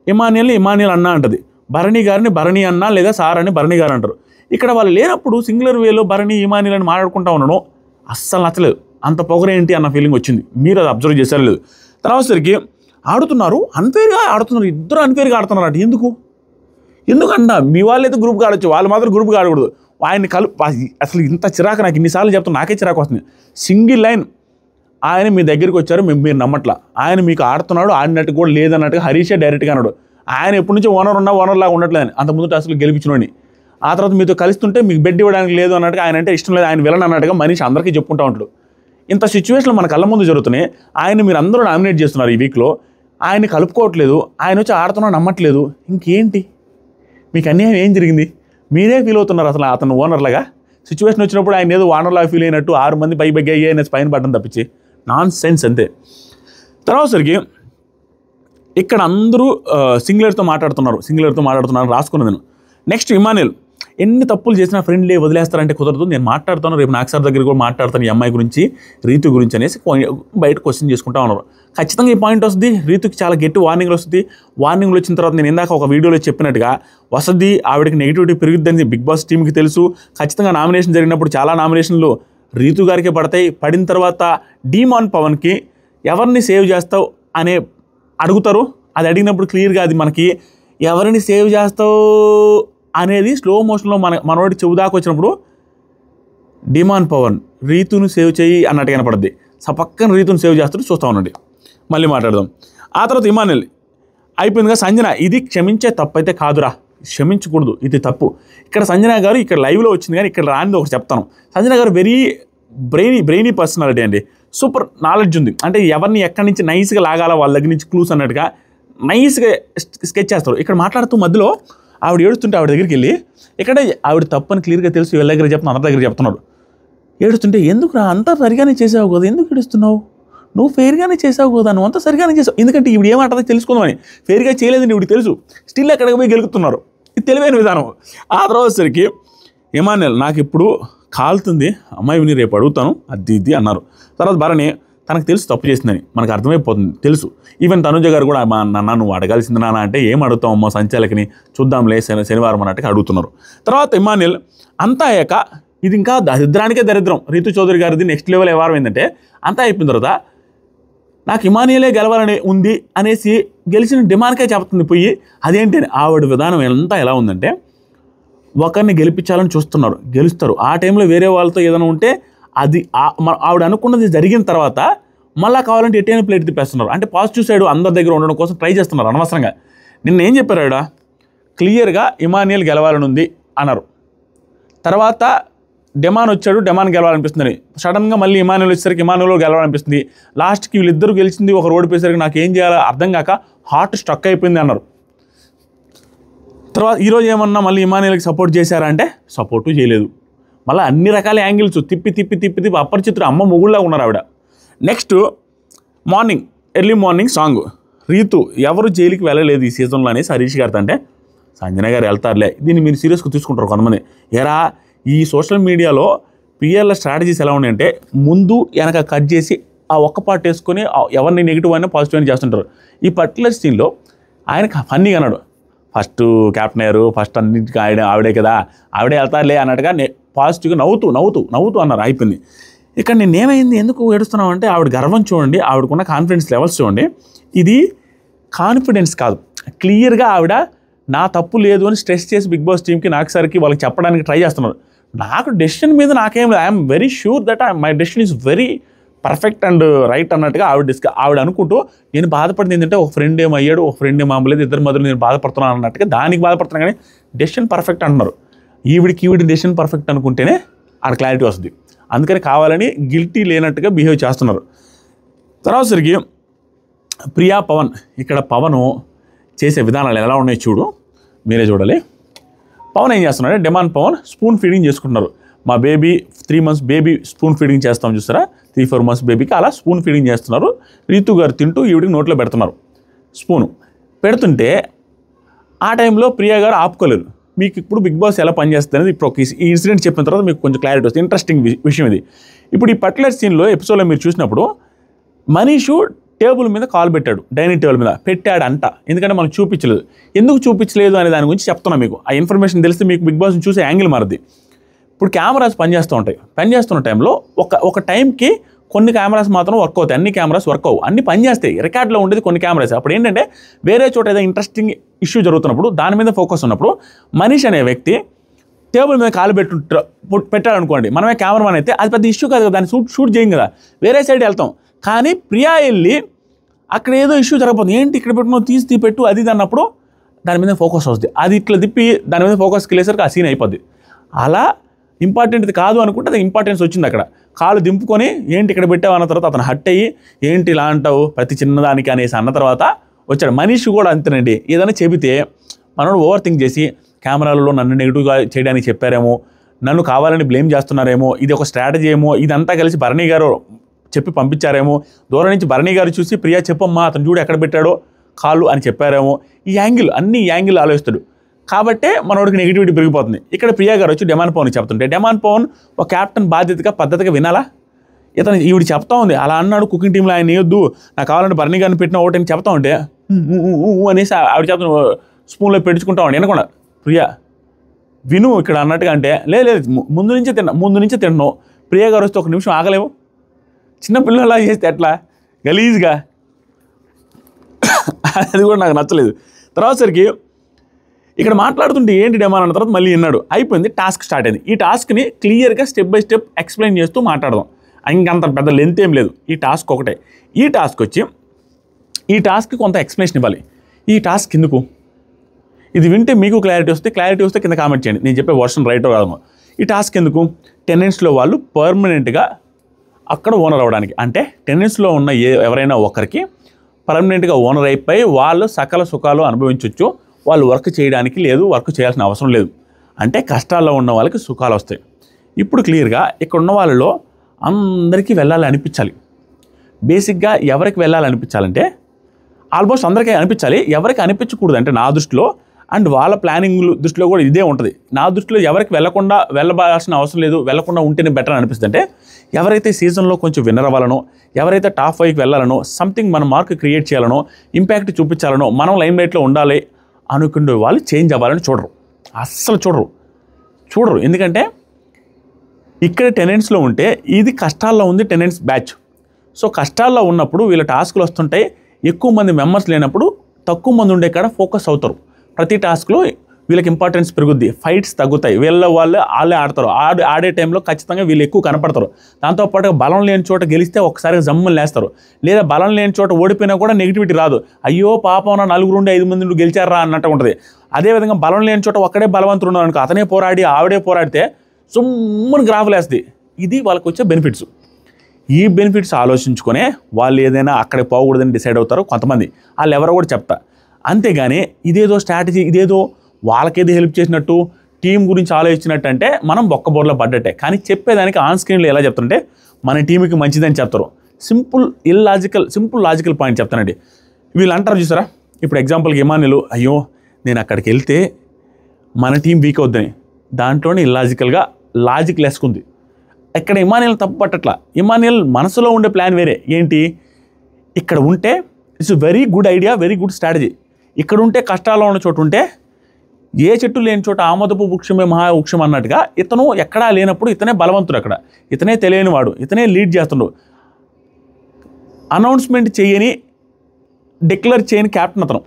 ఇమాన్యుయల్ అన్న అంటది, భరణి గారిని భరణి అన్న లేదా సార్ అని భరణి గారు అంటారు. ఇక్కడ వాళ్ళు లేనప్పుడు సింగులర్ వేలో భరణి ఇమాన్యుయల్ అని మాట్లాడుకుంటా ఉండడం అస్సలు నచ్చలేదు. అంత పొగరేంటి అన్న ఫీలింగ్ వచ్చింది. మీరు అది అబ్జర్వ్ చేశారు లేదు? తర్వాత సరికి ఆడుతున్నారు, అన్ఫేర్గా ఆడుతున్నారు, ఇద్దరు అన్ఫేర్గా ఆడుతున్నారు. అంటే ఎందుకంట మీ వాళ్ళైతే గ్రూప్గా ఆడొచ్చు, వాళ్ళు మాత్రం గ్రూప్గా ఆడకూడదు. ఆయన్ని అసలు ఇంత చిరాకు నాకు ఇన్నిసార్లు చెప్తాను, నాకే చిరాకు వస్తుంది. సింగిల్ లైన్, ఆయన మీ దగ్గరికి వచ్చారు, మీరు నమ్మట్లా, ఆయన మీకు ఆడుతున్నాడు, ఆడినట్టు కూడా లేదన్నట్టుగా హరీషే డైరెక్ట్గా అన్నాడు. ఆయన ఎప్పటి నుంచి ఓనర్ లాగా ఉండట్లేదు, అంతకుముందు అసలు గెలిపించినోని. ఆ తర్వాత మీతో కలుస్తుంటే మీకు బెడ్ ఇవ్వడానికి లేదు అన్నట్టుగా, ఆయన అంటే ఇష్టం లేదు, ఆయన విలన్ అన్నట్టుగా మనిషి అందరికీ చెప్పుకుంటూ ఉంటాడు. ఇంత సిచ్యువేషన్లు మన కళ్ళ ముందు జరుగుతున్నాయి. ఆయన మీరు అందరూ నామినేట్ చేస్తున్నారు ఈ వీక్లో, ఆయన్ని కలుపుకోవట్లేదు, ఆయన వచ్చి ఆడుతున్నా నమ్మట్లేదు. ఇంకేంటి మీకు అన్యాయం ఏం జరిగింది? మీరే ఫీల్ అవుతున్నారు అసలు అతను ఓనర్లాగా. సిచ్యువేషన్ వచ్చినప్పుడు ఆయన ఏదో ఓనర్లాగా ఫీల్ అయినట్టు 6 మంది పై అయ్యే స్పైన్ పడ్డం తప్పించి నాన్ సెన్స్ అంతే. తర్వాత సరికి ఇక్కడ అందరూ సింగులర్తో మాట్లాడుతున్నారు రాసుకున్నది నేను. నెక్స్ట్ ఇమాన్యుయల్ ఎన్ని తప్పులు చేసినా ఫ్రెండ్లీ వదిలేస్తారంటే కుదరదు, నేను మాట్లాడుతాను, రేపు నాకు సార్ దగ్గర కూడా మాట్లాడతాను ఈ అమ్మాయి గురించి, రీతు గురించి అనేసి బయట క్వశ్చన్ చేసుకుంటా ఉన్నారు. ఖచ్చితంగా ఈ పాయింట్ వస్తుంది, రీతుకి చాలా గట్టి వార్నింగ్లు వస్తుంది. వార్నింగ్లు వచ్చిన తర్వాత నేను ఇందాక ఒక వీడియోలో చెప్పినట్టుగా వసతి ఆవిడకి నెగిటివిటీ పెరుగుద్దని బిగ్ బాస్ టీంకి తెలుసు. ఖచ్చితంగా నామినేషన్ జరిగినప్పుడు చాలా నామినేషన్లు రీతు గారికే పడతాయి. పడిన తర్వాత డీమాన్ పవన్కి ఎవరిని సేవ్ చేస్తావు అనే అడుగుతారు. అది అడిగినప్పుడు క్లియర్గా అది మనకి ఎవరిని సేవ్ చేస్తావు అనేది స్లో మోషన్లో మనోడి చెవు దాకా వచ్చినప్పుడు డిమాండ్ పవన్ రీతును సేవ్ చేయి అన్నట్టు కనపడుద్ది. పక్కన రీతును సేవ్ చేస్తాడు, చూస్తూ ఉండండి. మళ్ళీ మాట్లాడదాం. ఆ తర్వాత ఇమానుయల్ అయిపోయిందిగా. సంజన ఇది క్షమించే తప్పు అయితే కాదురా, క్షమించకూడదు, ఇది తప్పు. ఇక్కడ సంజన గారు ఇక్కడ లైవ్లో వచ్చింది కానీ ఇక్కడ రానిది ఒకటి చెప్తాను. సంజన గారు వెరీ బ్రెయినీ పర్సనాలిటీ అండి. సూపర్ నాలెడ్జ్ ఉంది. అంటే ఎవరిని ఎక్కడి నుంచి నైస్గా లాగాల వాళ్ళ దగ్గర నుంచి క్లూస్ అన్నట్టుగా నైస్గా స్కెచ్ చేస్తారు. ఇక్కడ మాట్లాడుతూ మధ్యలో ఆవిడ ఏడుస్తుంటే ఆవిడ దగ్గరికి వెళ్ళి ఇక్కడ ఆవిడ తప్పని క్లియర్గా తెలుసు, వీళ్ళ దగ్గర చెప్తున్నా, అందరి దగ్గర చెప్తున్నాడు. ఏడుస్తుంటే ఎందుకు రా అంతా సరిగానే చేసావు కదా, ఎందుకు ఏడుస్తున్నావు, నువ్వు ఫెయిర్గానే చేసావు కదా, నువ్వు అంతా సరిగానే చేసావు. ఎందుకంటే ఇవి ఏమంటుందో తెలుసుకుందామని. ఫెయిర్గా చేయలేదని ఇవిడికి తెలుసు, స్టిల్ అక్కడికి పోయి గెలుకుతున్నారు. ఇది తెలివైన విధానం. ఆ తర్వాత సరికి ఇమానుయల్ నాకు ఇప్పుడు కాలుతుంది, అమ్మాయిని రేపు అడుగుతాను అది ఇది అన్నారు. తర్వాత భరణి తనకు తెలుసు తప్పు చేసిందని, మనకు అర్థమైపోతుంది, తెలుసు. ఈవెన్ తనుజ గారు కూడా నాన్న నువ్వు అడగాల్సింది నాన్న అంటే ఏం అడుగుతావు అమ్మా సంచాలకుని, చూద్దాంలే శనివారం అన్నట్టుగా అడుగుతున్నారు. తర్వాత ఇమానుయల్ అంతా అయ్యాక ఇది ఇంకా దరిద్రానికే దరిద్రం. రీతు చౌదరి గారిది నెక్స్ట్ లెవెల్ వ్యవహారం ఏంటంటే అంతా అయిపోయిన తర్వాత నాకు ఇమానుయలే గెలవాలని ఉంది అనేసి గెలిచిన డిమాండ్కే చెప్తుంది పోయి. అదేంటి ఆవిడ విధానం ఎంత ఎలా ఉందంటే ఒకరిని గెలిపించాలని చూస్తున్నారు, గెలుస్తారు. ఆ టైంలో వేరే వాళ్ళతో ఏదైనా ఉంటే అది ఆవిడ అనుకున్నది జరిగిన తర్వాత మళ్ళీ కావాలంటే ఎటైనా ప్లేట్ తిప్పేస్తున్నారు. అంటే పాజిటివ్ సైడ్ అందరి దగ్గర ఉండడం కోసం ట్రై చేస్తున్నారు అనవసరంగా. నిన్న ఏం చెప్పారు ఆవిడ క్లియర్గా ఇమానుయల్ గెలవాలని ఉంది అన్నారు. తర్వాత డెమాన్ వచ్చాడు, డెమాన్ గెలవాలనిపిస్తుంది. సడన్గా మళ్ళీ ఇమానుయల్ వచ్చేసరికి ఇమానుయల్ గెలవాలనిపిస్తుంది. లాస్ట్కి వీళ్ళిద్దరూ గెలిచింది, ఒక రోడ్డు పోయేసరికి నాకు ఏం చేయాలో అర్థం కాక హార్ట్ స్ట్రక్ అయిపోయింది అన్నారు. తర్వాత ఈరోజు ఏమన్నా మళ్ళీ ఇమానుయల్కి సపోర్ట్ చేశారా అంటే సపోర్టు చేయలేదు. మళ్ళీ అన్ని రకాల యాంగిల్స్ తిప్పి అపరిచితుడు అమ్మ మొగుళ్ళగా ఉన్నారు ఆవిడ. Next morning early morning song Rithu ఎవరు జైలుకి వెళ్ళలేదు ఈ సీజన్లో అనేసి హరీష్ గారితో అంటే సంజన గారు వెళ్తారులే, దీన్ని మీరు సీరియస్గా తీసుకుంటారు కొంతమంది. ఎరా ఈ సోషల్ మీడియాలో పిఎల్ స్ట్రాటజీస్ ఎలా ఉన్నాయంటే ముందు వెనక కట్ చేసి ఆ ఒక్క పార్ట్ వేసుకొని ఎవరిని నెగిటివ్ అయినా పాజిటివ్ అయినా చేస్తుంటారు. ఈ పర్టికులర్ సీన్లో ఆయనకు ఫన్నీగా అన్నాడు, ఫస్ట్ క్యాప్టెన్ అయ్యారు, ఫస్ట్ అన్నింటికి ఆవిడే కదా, ఆవిడే వెళ్తారులే అన్నట్టుగా పాజిటివ్గా నవ్వుతూ అన్నారు. అయిపోయింది. ఇక్కడ నేనేమైంది ఎందుకు ఏడుస్తున్నావు అంటే ఆవిడ గర్వం చూడండి, ఆవిడకున్న కాన్ఫిడెన్స్ లెవెల్స్ చూడండి. ఇది కాన్ఫిడెన్స్ కాదు, క్లియర్గా ఆవిడ నా తప్పు లేదు అని స్ట్రెస్ చేసి బిగ్ బాస్ టీమ్కి నాకు సరికి వాళ్ళకి చెప్పడానికి ట్రై చేస్తున్నారు. నాకు డెసిషన్ మీద నాకేం లేదు, I'm very sure that my decision is very perfect and right అన్నట్టుగా ఆవిడ అనుకుంటూ నేను బాధపడింది ఏంటంటే ఒక ఫ్రెండ్ ఏమయ్యాడు, ఒక ఫ్రెండ్ ఏమో అమ్మలేదు, ఇద్దరి మధ్యలో నేను బాధపడుతున్నాను అన్నట్టుగా దానికి బాధపడుతున్నాను. కానీ డెసిషన్ పర్ఫెక్ట్ అంటున్నారు. ఈవిడి డెసిషన్ పర్ఫెక్ట్ అనుకుంటేనే ఆడ క్లారిటీ వస్తుంది. అందుకని కావాలని గిల్టీ లేనట్టుగా బిహేవ్ చేస్తున్నారు. తర్వాత సరికి ప్రియా పవన్, ఇక్కడ పవను చేసే విధానాలు ఎలా ఉన్నాయో చూడు, మీరే చూడాలి. పవన్ ఏం చేస్తున్నాడు, డిమాండ్ పవన్ స్పూన్ ఫీడింగ్ చేసుకుంటున్నారు. మా baby 3 months baby spoon feeding చేస్తాం చూస్తారా, 3-4 months బేబీకి అలా స్పూన్ ఫీడింగ్ చేస్తున్నారు. రీతు గారు తింటూ ఈవిడికి నోట్లో పెడుతున్నారు. స్పూను పెడుతుంటే ఆ టైంలో ప్రియా గారు ఆపుకోలేరు. మీకు ఇప్పుడు బిగ్ బాస్ ఎలా పనిచేస్తుంది అనేది ఇప్పుడు ఈ ఇన్సిడెంట్ చెప్పిన తర్వాత మీకు కొంచెం క్లారిటీ వస్తుంది. ఇంట్రెస్టింగ్ విషయం ఇది. ఇప్పుడు ఈ పర్టికులర్ సీన్లో ఎపిసోడ్లో మీరు చూసినప్పుడు మనీషు టేబుల్ మీద కాల్ పెట్టాడు, డైనింగ్ టేబుల్ మీద పెట్టాడంట. ఎందుకంటే మనకు చూపించలేదు. ఎందుకు చూపించలేదు అనే దాని గురించి చెప్తున్నాను మీకు. ఆ ఇన్ఫర్మేషన్ తెలిస్తే మీకు బిగ్ బాస్ని చూసే యాంగిల్ మారుద్ది. ఇప్పుడు కెమెరాస్ పనిచేస్తున్న టైంలో ఒక టైంకి కొన్ని కెమెరాస్ మాత్రం వర్క్ అవుతాయి, అన్ని కెమెరాస్ వర్క్ అవ్వు, అన్ని పనిచేస్తాయి. రికార్డులో ఉండేది కొన్ని కెమెరాస్. అప్పుడు ఏంటంటే వేరే చోట ఏదో ఇంట్రెస్టింగ్ ఇష్యూ జరుగుతున్నప్పుడు దాని మీద ఫోకస్ ఉన్నప్పుడు మనీష్ అనే వ్యక్తి టేబుల్ మీద కాలు పెట్టాడనుకోండి, మనమే కెమెరామెన్ అయితే అది పెద్ద ఇష్యూ కాదు కదా, దాన్ని షూట్ చేయం కదా, వేరే సైడ్ వెళ్తాం. కానీ ప్రియా వెళ్ళి అక్కడ ఏదో ఇష్యూ జరగబోతుంది, ఏంటి ఇక్కడ పెట్టుకున్నావు, తీసి పెట్టు అది అన్నప్పుడు దాని మీద ఫోకస్ వస్తుంది. అది ఇట్లా తిప్పి దాని మీద ఫోకస్కి వెళ్ళేసరికి ఆ సీన్ అయిపోద్ది. అలా ఇంపార్టెంట్ కాదు అనుకుంటే అది ఇంపార్టెన్స్ వచ్చింది. అక్కడ కాలు దింపుకొని ఏంటి ఇక్కడ పెట్టావు అన్న తర్వాత అతను హట్ అయ్యి ఏంటి ఇలా అంటావు ప్రతి చిన్నదానికి అనేసి అన్న తర్వాత వచ్చాడు. మనీష్ కూడా అంతేనండి, ఏదైనా చెబితే మనోడు ఓవర్ థింక్ చేసి కెమెరాలలో నన్ను నెగిటివ్గా చేయడానికి చెప్పారేమో, నన్ను కావాలని బ్లేమ్ చేస్తున్నారేమో, ఇది ఒక స్ట్రాటజీ ఏమో, ఇదంతా కలిసి భరణి గారు చెప్పి పంపించారేమో, దూరం నుంచి భరణి గారు చూసి ప్రియా చెప్పమ్మా అతను చూడు ఎక్కడ పెట్టాడో కాళ్ళు అని చెప్పారేమో, ఈ యాంగిల్ ఆలోచిస్తాడు. కాబట్టే మనోడికి నెగిటివిటీ పెరిగిపోతుంది. ఇక్కడ ప్రియా గారు వచ్చి డిమాండ్ పవన్ చెప్తుంటే డిమాండ్ పవన్ ఒక క్యాప్టెన్ బాధ్యతగా పద్ధతిగా వినాలా? ఈవిడ చెప్తా ఉంది అలా అన్నాడు కుకింగ్ టీంలో ఆయన వేయొద్దు, నాకు కావాలంటే భరణి గారిని పెట్టిన ఒకటి చెప్తా ఉంటే అనేసి ఆవిడ చెప్తున్న స్పూన్లో పెట్టించుకుంటా ఉండి వినకుండా ప్రియా విను ఇక్కడ అన్నట్టుగా అంటే లేదు ముందు నుంచే తిన్నావు, ప్రియా గారు వస్తే ఒక నిమిషం ఆగలేవు, చిన్నపిల్లలా చేస్తే ఎట్లా గలీజ్గా అది కూడా నాకు నచ్చలేదు. తర్వాత సరికి ఇక్కడ మాట్లాడుతుంటే ఏంటి డెమో అన్న తర్వాత మళ్ళీ విన్నాడు. అయిపోయింది, టాస్క్ స్టార్ట్ అయింది. ఈ టాస్క్ని క్లియర్గా స్టెప్ బై స్టెప్ ఎక్స్ప్లెయిన్ చేస్తూ మాట్లాడదాం. ఇంకంత పెద్ద లెంత్ ఏం లేదు. ఈ టాస్క్ ఒకటే. ఈ టాస్క్ వచ్చి ఈ టాస్క్కి కొంత ఎక్స్ప్లెనేషన్ ఇవ్వాలి. ఈ టాస్క్ ఎందుకు, ఇది వింటే మీకు క్లారిటీ వస్తే కింద కామెంట్ చేయండి. నేను చెప్పే వర్షన్ రైట్ కాదు. ఈ టాస్క్ ఎందుకు, టెనెంట్స్లో వాళ్ళు పర్మనెంట్గా అక్కడ ఓనర్ అవ్వడానికి. అంటే టెనెంట్స్లో ఉన్న ఎవరైనా ఒకరికి పర్మనెంట్గా ఓనర్ అయిపోయి వాళ్ళు సకల సుఖాలు అనుభవించవచ్చు. వాళ్ళు వర్క్ చేయడానికి లేదు, వర్క్ చేయాల్సిన అవసరం లేదు. అంటే కష్టాల్లో ఉన్న వాళ్ళకి సుఖాలు వస్తాయి. ఇప్పుడు క్లియర్గా ఇక్కడ ఉన్న వాళ్ళలో అందరికీ వెళ్ళాలి అనిపించాలి. బేసిక్గా ఎవరికి వెళ్ళాలనిపించాలంటే ఆల్మోస్ట్ అందరికీ అనిపించాలి. ఎవరికి అనిపించకూడదు అంటే నా దృష్టిలో, అండ్ వాళ్ళ ప్లానింగ్ దృష్టిలో కూడా ఇదే ఉంటుంది. నా దృష్టిలో ఎవరికి వెళ్ళాల్సిన అవసరం లేదు, వెళ్ళకుండా ఉంటేనే బెటర్ అనిపిస్తుంది. అంటే ఎవరైతే సీజన్లో కొంచెం విన్నర్ అవ్వాలనో, ఎవరైతే టాప్ 5కి వెళ్ళాలనో, సంథింగ్ మన మార్క్ క్రియేట్ చేయాలనో, ఇంపాక్ట్ చూపించాలనో, మనం లైమ్ లైట్లో ఉండాలి అనుకునే వాళ్ళు చేంజ్ అవ్వాలని అస్సలు చూడరు. ఎందుకంటే ఇక్కడ టెనెంట్స్లో ఉంటే ఇది కష్టాల్లో ఉంది టెనెంట్స్ బ్యాచ్. సో కష్టాల్లో ఉన్నప్పుడు వీళ్ళ టాస్క్లు వస్తుంటాయి. ఎక్కువ మంది మెంబర్స్ లేనప్పుడు తక్కువ మంది ఉండే కాడ ఫోకస్ అవుతారు. ప్రతి టాస్క్లో వీళ్ళకి ఇంపార్టెన్స్ పెరుగుద్ది, ఫైట్స్ తగ్గుతాయి, వాళ్ళే ఆడతారు. ఆడే టైంలో ఖచ్చితంగా వీళ్ళు ఎక్కువ కనపడతారు. దాంతోపాటు బలం లేని చోట గెలిస్తే ఒకసారి జమ్ములు లేస్తారు. లేదా బలం లేని చోట ఓడిపోయినా కూడా నెగిటివిటీ రాదు. అయ్యో పాపం 4 నుండి 5 మంది గెలిచారా అన్నట్టు ఉంటుంది. అదేవిధంగా బలం లేని చోట ఒక్కడే బలవంతుడు ఉన్నాడు అనుకో, అతనే పోరాడి ఆవిడే పోరాడితే సుమ్మని గ్రాఫులేస్తుంది. ఇది వాళ్ళకి వచ్చే బెనిఫిట్స్. ఈ బెనిఫిట్స్ ఆలోచించుకునే వాళ్ళు ఏదైనా అక్కడికి పోకూడదని డిసైడ్ అవుతారు కొంతమంది. వాళ్ళు ఎవరో కూడా చెప్తా. అంతేగాని ఇదేదో స్ట్రాటజీ, ఇదేదో వాళ్ళకేదో హెల్ప్ చేసినట్టు, టీం గురించి ఆలోచించినట్టు అంటే మనం బొక్కబోర్లో పడ్డట్టే. కానీ చెప్పేదానికి ఆన్ స్క్రీన్లో ఎలా చెప్తుంటే మన టీంకి మంచిదని చెప్తారు. సింపుల్ లాజికల్ పాయింట్ చెప్తానండి. వీళ్ళు అంటారు చూసారా, ఇప్పుడు ఎగ్జాంపుల్కి ఇమాన్యుల్, అయ్యో నేను అక్కడికి వెళ్తే మన టీం వీక్ అవుద్దని, దాంట్లోనే ఇల్లాజికల్గా లాజిక్ లెస్కుంది. ఇక్కడ ఇమాన్యుల్ తప్పు పట్టట్లా. ఇమాన్యుల్ మనసులో ఉండే ప్లాన్ వేరే. ఏంటి, ఇక్కడ ఉంటే it's very good idea, very good strategy. ఇక్కడ ఉంటే కష్టాల్లో ఉన్న చోటు ఉంటే, ఏ చెట్టు లేని చోట ఆమోదపు వృక్షమే మహావృక్షం అన్నట్టుగా ఇతను ఎక్కడా లేనప్పుడు ఇతనే బలవంతుడు, అక్కడ ఇతనే తెలియనివాడు, ఇతనే లీడ్ చేస్తుండు. అనౌన్స్మెంట్ చేయని, డిక్లేర్ చేయని క్యాప్టెన్ అతను.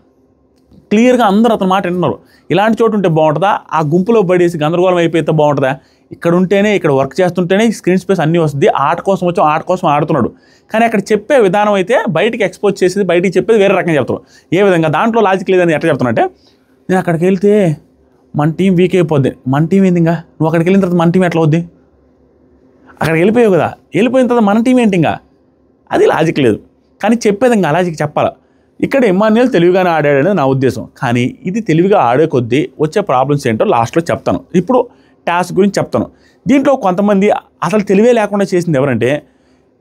క్లియర్గా అందరూ అతని మాట వింటున్నారు. ఇలాంటి చోటు ఉంటే బాగుంటుందా, ఆ గుంపులో పడేసి గందరగోళం అయిపోతే బాగుంటుందా? ఇక్కడ ఉంటేనే, ఇక్కడ వర్క్ చేస్తుంటేనే స్క్రీన్ స్పేస్ అన్నీ వస్తుంది. ఆట కోసం ఆడుతున్నాడు. కానీ అక్కడ చెప్పే విధానం అయితే బయటికి ఎక్స్పోజ్ చేసేది, బయటికి చెప్పేది వేరే రకంగా చెప్తారు. ఏ విధంగా దాంట్లో లాజిక్ లేదని ఎట్లా చెప్తున్నట్టే, నేను అక్కడికి వెళ్తే మన టీం వీక్ అయిపోద్ది. మన టీం ఏంది, ఇంకా నువ్వు అక్కడికి వెళ్ళిన తర్వాత మన టీం ఎట్లా అవుద్ది? అక్కడికి వెళ్ళిపోయావు కదా, వెళ్ళిపోయిన తర్వాత మన టీం ఏంటి? ఇంకా అది లాజిక్ లేదు. కానీ చెప్పేది ఇంకా లాజిక్ చెప్పాలి. ఇక్కడ ఇమాన్యుల్ తెలివిగానే ఆడాడని నా ఉద్దేశం. కానీ ఇది తెలివిగా ఆడే కొద్దీ వచ్చే ప్రాబ్లమ్స్ ఏంటో లాస్ట్లో చెప్తాను. ఇప్పుడు టాస్క్ గురించి చెప్తాను. దీంట్లో కొంతమంది అసలు తెలివే లేకుండా చేసింది ఎవరంటే,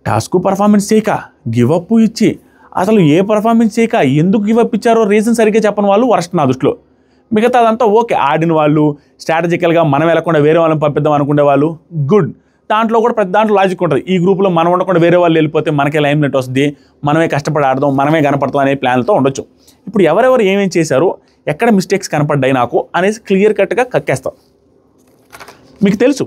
టాస్క్ పర్ఫార్మెన్స్ చేయక, గివప్ ఇచ్చి, అసలు ఏ పర్ఫార్మెన్స్ చేయక ఎందుకు గివప్ ఇచ్చారో రీజన్ సరిగ్గా చెప్పని వాళ్ళు వరస్ట్ నా దృష్టిలో. మిగతా అదంతా ఓకే. ఆడిన వాళ్ళు, స్ట్రాటజికల్గా మనం వెళ్ళకుండా వేరే వాళ్ళని పంపిద్దాం అనుకునే వాళ్ళు గుడ్. దాంట్లో కూడా ప్రతి దాంట్లో లాజిక్ ఉంటుంది. ఈ గ్రూప్లో మనం ఉండకుండా వేరే వాళ్ళు వెళ్ళిపోతే మనకే లైమ్ లైట్ వస్తుంది, మనమే కష్టపడి ఆడదాం, మనమే కనపడతాం అనే ప్లాన్తో ఉండొచ్చు. ఇప్పుడు ఎవరెవరు ఏమేం చేశారు, ఎక్కడ మిస్టేక్స్ కనపడ్డాయి నాకు అనేసి క్లియర్ కట్గా కక్కేస్తాం. మీకు తెలుసు,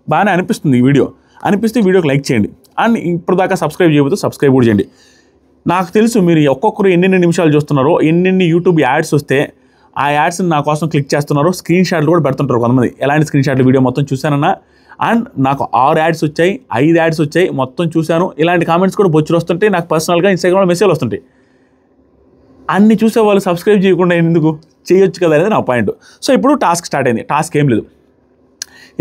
బాగానే అనిపిస్తుంది ఈ వీడియో. అనిపిస్తే వీడియోకి లైక్ చేయండి. అండ్ ఇప్పుడు దాకా సబ్స్క్రైబ్ చేయబోతే సబ్స్క్రైబ్ కూడా చేయండి. నాకు తెలుసు మీరు ఒక్కొక్కరు ఎన్నెన్ని నిమిషాలు చూస్తున్నారో, ఎన్నెన్ని యూట్యూబ్ యాడ్స్ వస్తే ఆ యాడ్స్ని నా కోసం క్లిక్ చేస్తున్నారు. స్క్రీన్ షాట్లు కూడా పెడుతుంటారు కొంతమంది. ఎలాంటి స్క్రీన్ షాట్లు వీడియో మొత్తం చూశానన్నా, అండ్ నాకు 6 యాడ్స్ వచ్చాయి, 5 యాడ్స్ వచ్చాయి, మొత్తం చూశాను. ఇలాంటి కామెంట్స్ కూడా బొచ్చులు వస్తుంటాయి. నాకు పర్సనల్గా ఇన్స్టాగ్రామ్లో మెసేజ్లు వస్తుంటాయి. అన్ని చూసే వాళ్ళు సబ్స్క్రైబ్ చేయకుండా ఎందుకు చేయొచ్చు కదా అనేది నా పాయింట్. సో ఇప్పుడు టాస్క్ స్టార్ట్ అయింది. టాస్క్ ఏం లేదు,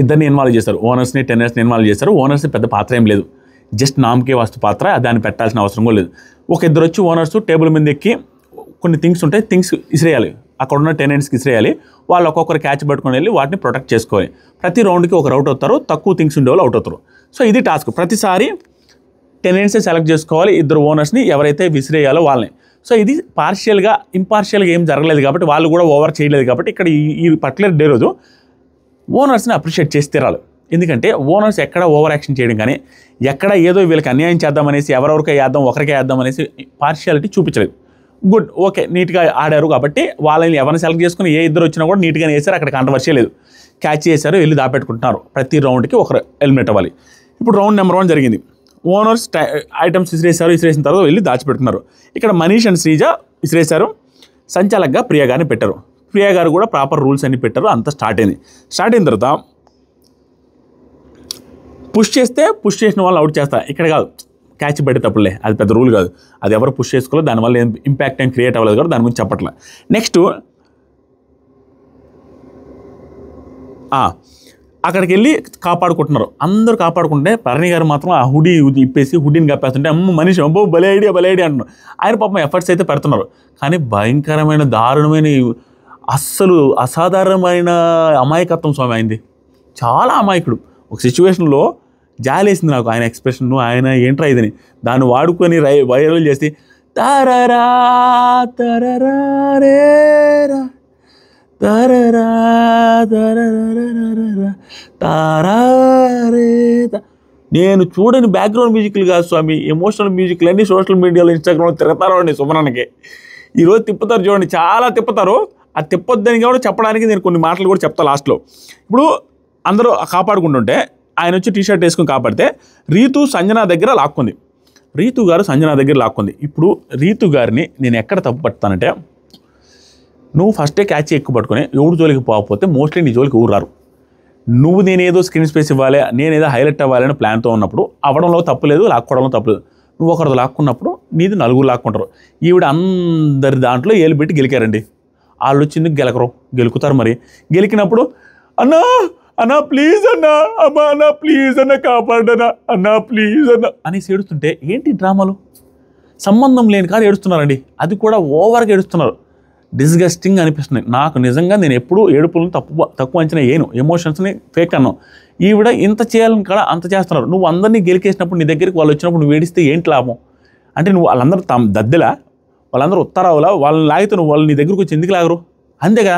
ఇద్దరిని ఇన్వాల్వ్ చేస్తారు. ఓనర్స్ని, టెనర్స్ని ఇన్వాల్వ్ చేస్తారు. ఓనర్స్ని పెద్ద పాత్ర ఏం లేదు, జస్ట్ నామకే వస్తు పాత్ర. దాన్ని పెట్టాల్సిన అవసరం కూడా లేదు. ఒక ఇద్దరు వచ్చి ఓనర్స్ టేబుల్ మీద ఎక్కి కొన్ని థింగ్స్ ఉంటాయి, థింగ్స్ ఇసిరేయాలి. అక్కడ ఉన్న టెనెంట్స్కి ఇసిరేయాలి. వాళ్ళు ఒక్కొక్కరు క్యాచ్ పట్టుకొని వెళ్ళి వాటిని ప్రొటెక్ట్ చేసుకోవాలి. ప్రతి రౌండ్కి ఒకరు అవుట్ అవుతారు, తక్కువ థింగ్స్ ఉండే వాళ్ళు అవుట్ అవుతారు. సో ఇది టాస్క్. ప్రతిసారి టెనెంట్సే సెలెక్ట్ చేసుకోవాలి, ఇద్దరు ఓనర్స్ని ఎవరైతే విసిరేయాలో వాళ్ళని. సో ఇది ఇంపార్షియల్గా ఏం జరగలేదు కాబట్టి, వాళ్ళు కూడా ఓవర్ చేయలేదు కాబట్టి ఇక్కడ ఈ పర్టికులర్ డే రోజు ఓనర్స్ని అప్రిషియేట్ చేసి తీరాలి. ఎందుకంటే ఓనర్స్ ఎక్కడ ఓవర్ యాక్షన్ చేయడం కానీ, ఎక్కడ ఏదో వీళ్ళకి అన్యాయం చేద్దామనేసి, ఒకరికే వేద్దాం అనేసి పార్షియాలిటీ చూపించలేదు. గుడ్, ఓకే, నీట్గా ఆడారు కాబట్టి వాళ్ళని ఎవరిని సెలెక్ట్ చేసుకుని ఏ ఇద్దరు వచ్చినా కూడా నీట్గానే వేశారు. అక్కడ కాంట్రవర్సీ లేదు. క్యాచ్ చేశారు, వెళ్ళి దాపెట్టుకుంటున్నారు. ప్రతి రౌండ్కి ఒకరు ఎలిమినేట్ అవ్వాలి. ఇప్పుడు రౌండ్ నెంబర్ 1 జరిగింది. ఓనర్స్ ఐటమ్స్ ఇసిరేసిన తర్వాత వెళ్ళి దాచిపెట్టుకున్నారు. ఇక్కడ మనీష్ అండ్ శ్రీజ విసిరేశారు. సంచాలకుగా ప్రియా గారిని పెట్టారు. ప్రియా గారు కూడా ప్రాపర్ రూల్స్ అన్ని పెట్టారు. అంతా స్టార్ట్ అయింది. స్టార్ట్ అయిన తర్వాత పుష్ చేసిన వాళ్ళని అవుట్ చేస్తా. ఇక్కడ కాదు, క్యాచ్ పెట్టేటప్పుడులే, అది పెద్ద రూల్ కాదు. అది ఎవరు పుష్ చేసుకోలేదు, దానివల్ల ఏం ఇంపాక్ట్ ఏం క్రియేట్ అవ్వలేదు కూడా, దాని గురించి చెప్పట్లే. నెక్స్ట్ అక్కడికి వెళ్ళి కాపాడుకుంటున్నారు. అందరూ కాపాడుకుంటే భరణి గారు మాత్రం ఆ హుడీ ఇప్పేసి హుడీని కప్పేస్తుంటే మనిషి భలే ఐడియా అంటున్నారు. ఆయన పాపం ఎఫర్ట్స్ అయితే పెడుతున్నారు. కానీ భయంకరమైన దారుణమైన అస్సలు అసాధారణమైన అమాయకత్వం స్వామి అయింది. చాలా అమాయకుడు. ఒక సిచ్యువేషన్లో జాలేసింది నాకు ఆయన ఎక్స్ప్రెషన్. ఆయన ఏంట్రా ఇదని దాన్ని వాడుకొని వైరల్ చేసి తారరా తరరా రేరా తరరా తారే. నేను చూడని బ్యాక్గ్రౌండ్ మ్యూజిక్లు కాదు స్వామి, ఎమోషనల్ మ్యూజిక్లు అన్నీ సోషల్ మీడియాలో ఇన్స్టాగ్రామ్లో తిరుగుతారు అండి శుభ్రానికి. ఈరోజు తిప్పుతారు చూడండి, చాలా తిప్పుతారు. అది తిప్పొద్దని కూడా చెప్పడానికి నేను కొన్ని మాటలు కూడా చెప్తాను లాస్ట్లో. ఇప్పుడు అందరూ కాపాడుకుంటుంటే ఆయన వచ్చి టీషర్ట్ వేసుకుని కాపాడితే రీతు సంజన దగ్గర లాక్కుంది. రీతు గారు సంజన దగ్గర లాక్కుంది. ఇప్పుడు రీతు గారిని నేను ఎక్కడ తప్పు పడతానంటే, నువ్వు ఫస్టే క్యాచ్ ఎక్కువ పట్టుకొని ఎవడు జోలికి పోకపోతే మోస్ట్లీ నీ జోలికి ఊరు రారు. నువ్వు నేనేదో స్క్రీన్ స్పేస్ ఇవ్వాలి, నేనేదో హైలైట్ అవ్వాలని ప్లాన్తో ఉన్నప్పుడు అవ్వడంలో తప్పులేదు, లాక్కోవడంలో తప్పులేదు. నువ్వు ఒకరితో లాక్కున్నప్పుడు నీది నలుగురు లాక్కుంటారు. ఈవిడ అందరి దాంట్లో ఏలు పెట్టి గెలికారండి. వాళ్ళు వచ్చింది గెలకరు, గెలుకుతారు. మరి గెలికినప్పుడు అన్నా ప్లీజ్ అన్నా, అన్నా ప్లీజ్ అన్న కాపాడనా, అన్నా ప్లీజ్ అన్న అనేసి ఏడుస్తుంటే ఏంటి డ్రామాలు? సంబంధం లేని కాదు ఏడుస్తున్నారండి. అది కూడా ఓవర్గా ఏడుస్తున్నారు. డిస్గస్టింగ్ అనిపిస్తుంది నాకు నిజంగా. నేను ఎప్పుడూ ఏడుపులను తక్కువ అంచనా వేయను, ఎమోషన్స్ని ఫేక్ అన్నాను. ఈవిడ ఇంత చేయాలని కూడా అంత చేస్తున్నారు. నువ్వు అందరినీ గెలికేసినప్పుడు నీ దగ్గరికి వాళ్ళు వచ్చినప్పుడు నువ్వు ఏడిస్తే ఏంటి లాభం? అంటే నువ్వు వాళ్ళందరూ దద్దెలా, వాళ్ళందరూ ఉత్తరావులా, వాళ్ళని లాగితే నువ్వు వాళ్ళు నీ దగ్గరకు వచ్చి ఎందుకు లాగరు? అంతేగా.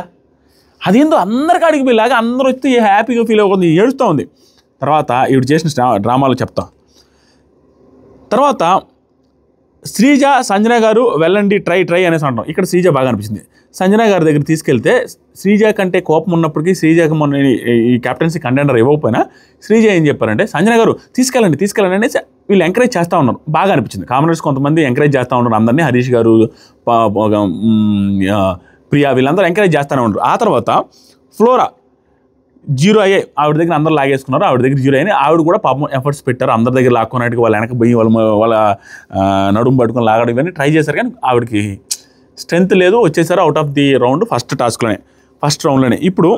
అదేందో అందరికీ అడిగి పోయిలాగా అందరూ వస్తే హ్యాపీగా ఫీల్ అవుతుంది, ఏడుస్తూ ఉంది. తర్వాత ఈవిడ చేసిన డ్రామాలు చెప్తా. తర్వాత శ్రీజ సంజన గారు వెళ్ళండి ట్రై అనేసి అంటాం. ఇక్కడ శ్రీజ బాగా అనిపించింది. సంజన గారి దగ్గర తీసుకెళ్తే శ్రీజ కంటే కోపం ఉన్నప్పటికీ శ్రీజకి మొన్న ఈ కెప్టెన్సీ కంటెండర్ ఇవ్వకపోయినా శ్రీజ ఏం చెప్పారంటే, సంజన గారు తీసుకెళ్ళండి అనేసి వీళ్ళు ఎంకరేజ్ చేస్తూ ఉన్నారు. బాగా అనిపించింది. కామనర్స్ కొంతమంది ఎంకరేజ్ చేస్తూ ఉన్నారు అందరినీ. హరీష్ గారు, ప్రియా వీళ్ళందరూ ఎంకరేజ్ చేస్తూనే ఉన్నారు. ఆ తర్వాత ఫ్లోరా 0 అయ్యాయి. ఆవిడ దగ్గర అందరూ లాగేసుకున్నారు. ఆవిడ దగ్గర 0 అయినాయి. ఆవిడ కూడా పాపం ఎఫర్ట్స్ పెట్టారు. అందరి దగ్గర లాక్కున్నట్టుగా వాళ్ళ వెనక పోయి వాళ్ళ నడుము పట్టుకొని లాగడం ఇవన్నీ ట్రై చేశారు. కానీ ఆవిడకి స్ట్రెంత్ లేదు, వచ్చేసారు out of the round first రౌండ్లోనే. ఇప్పుడు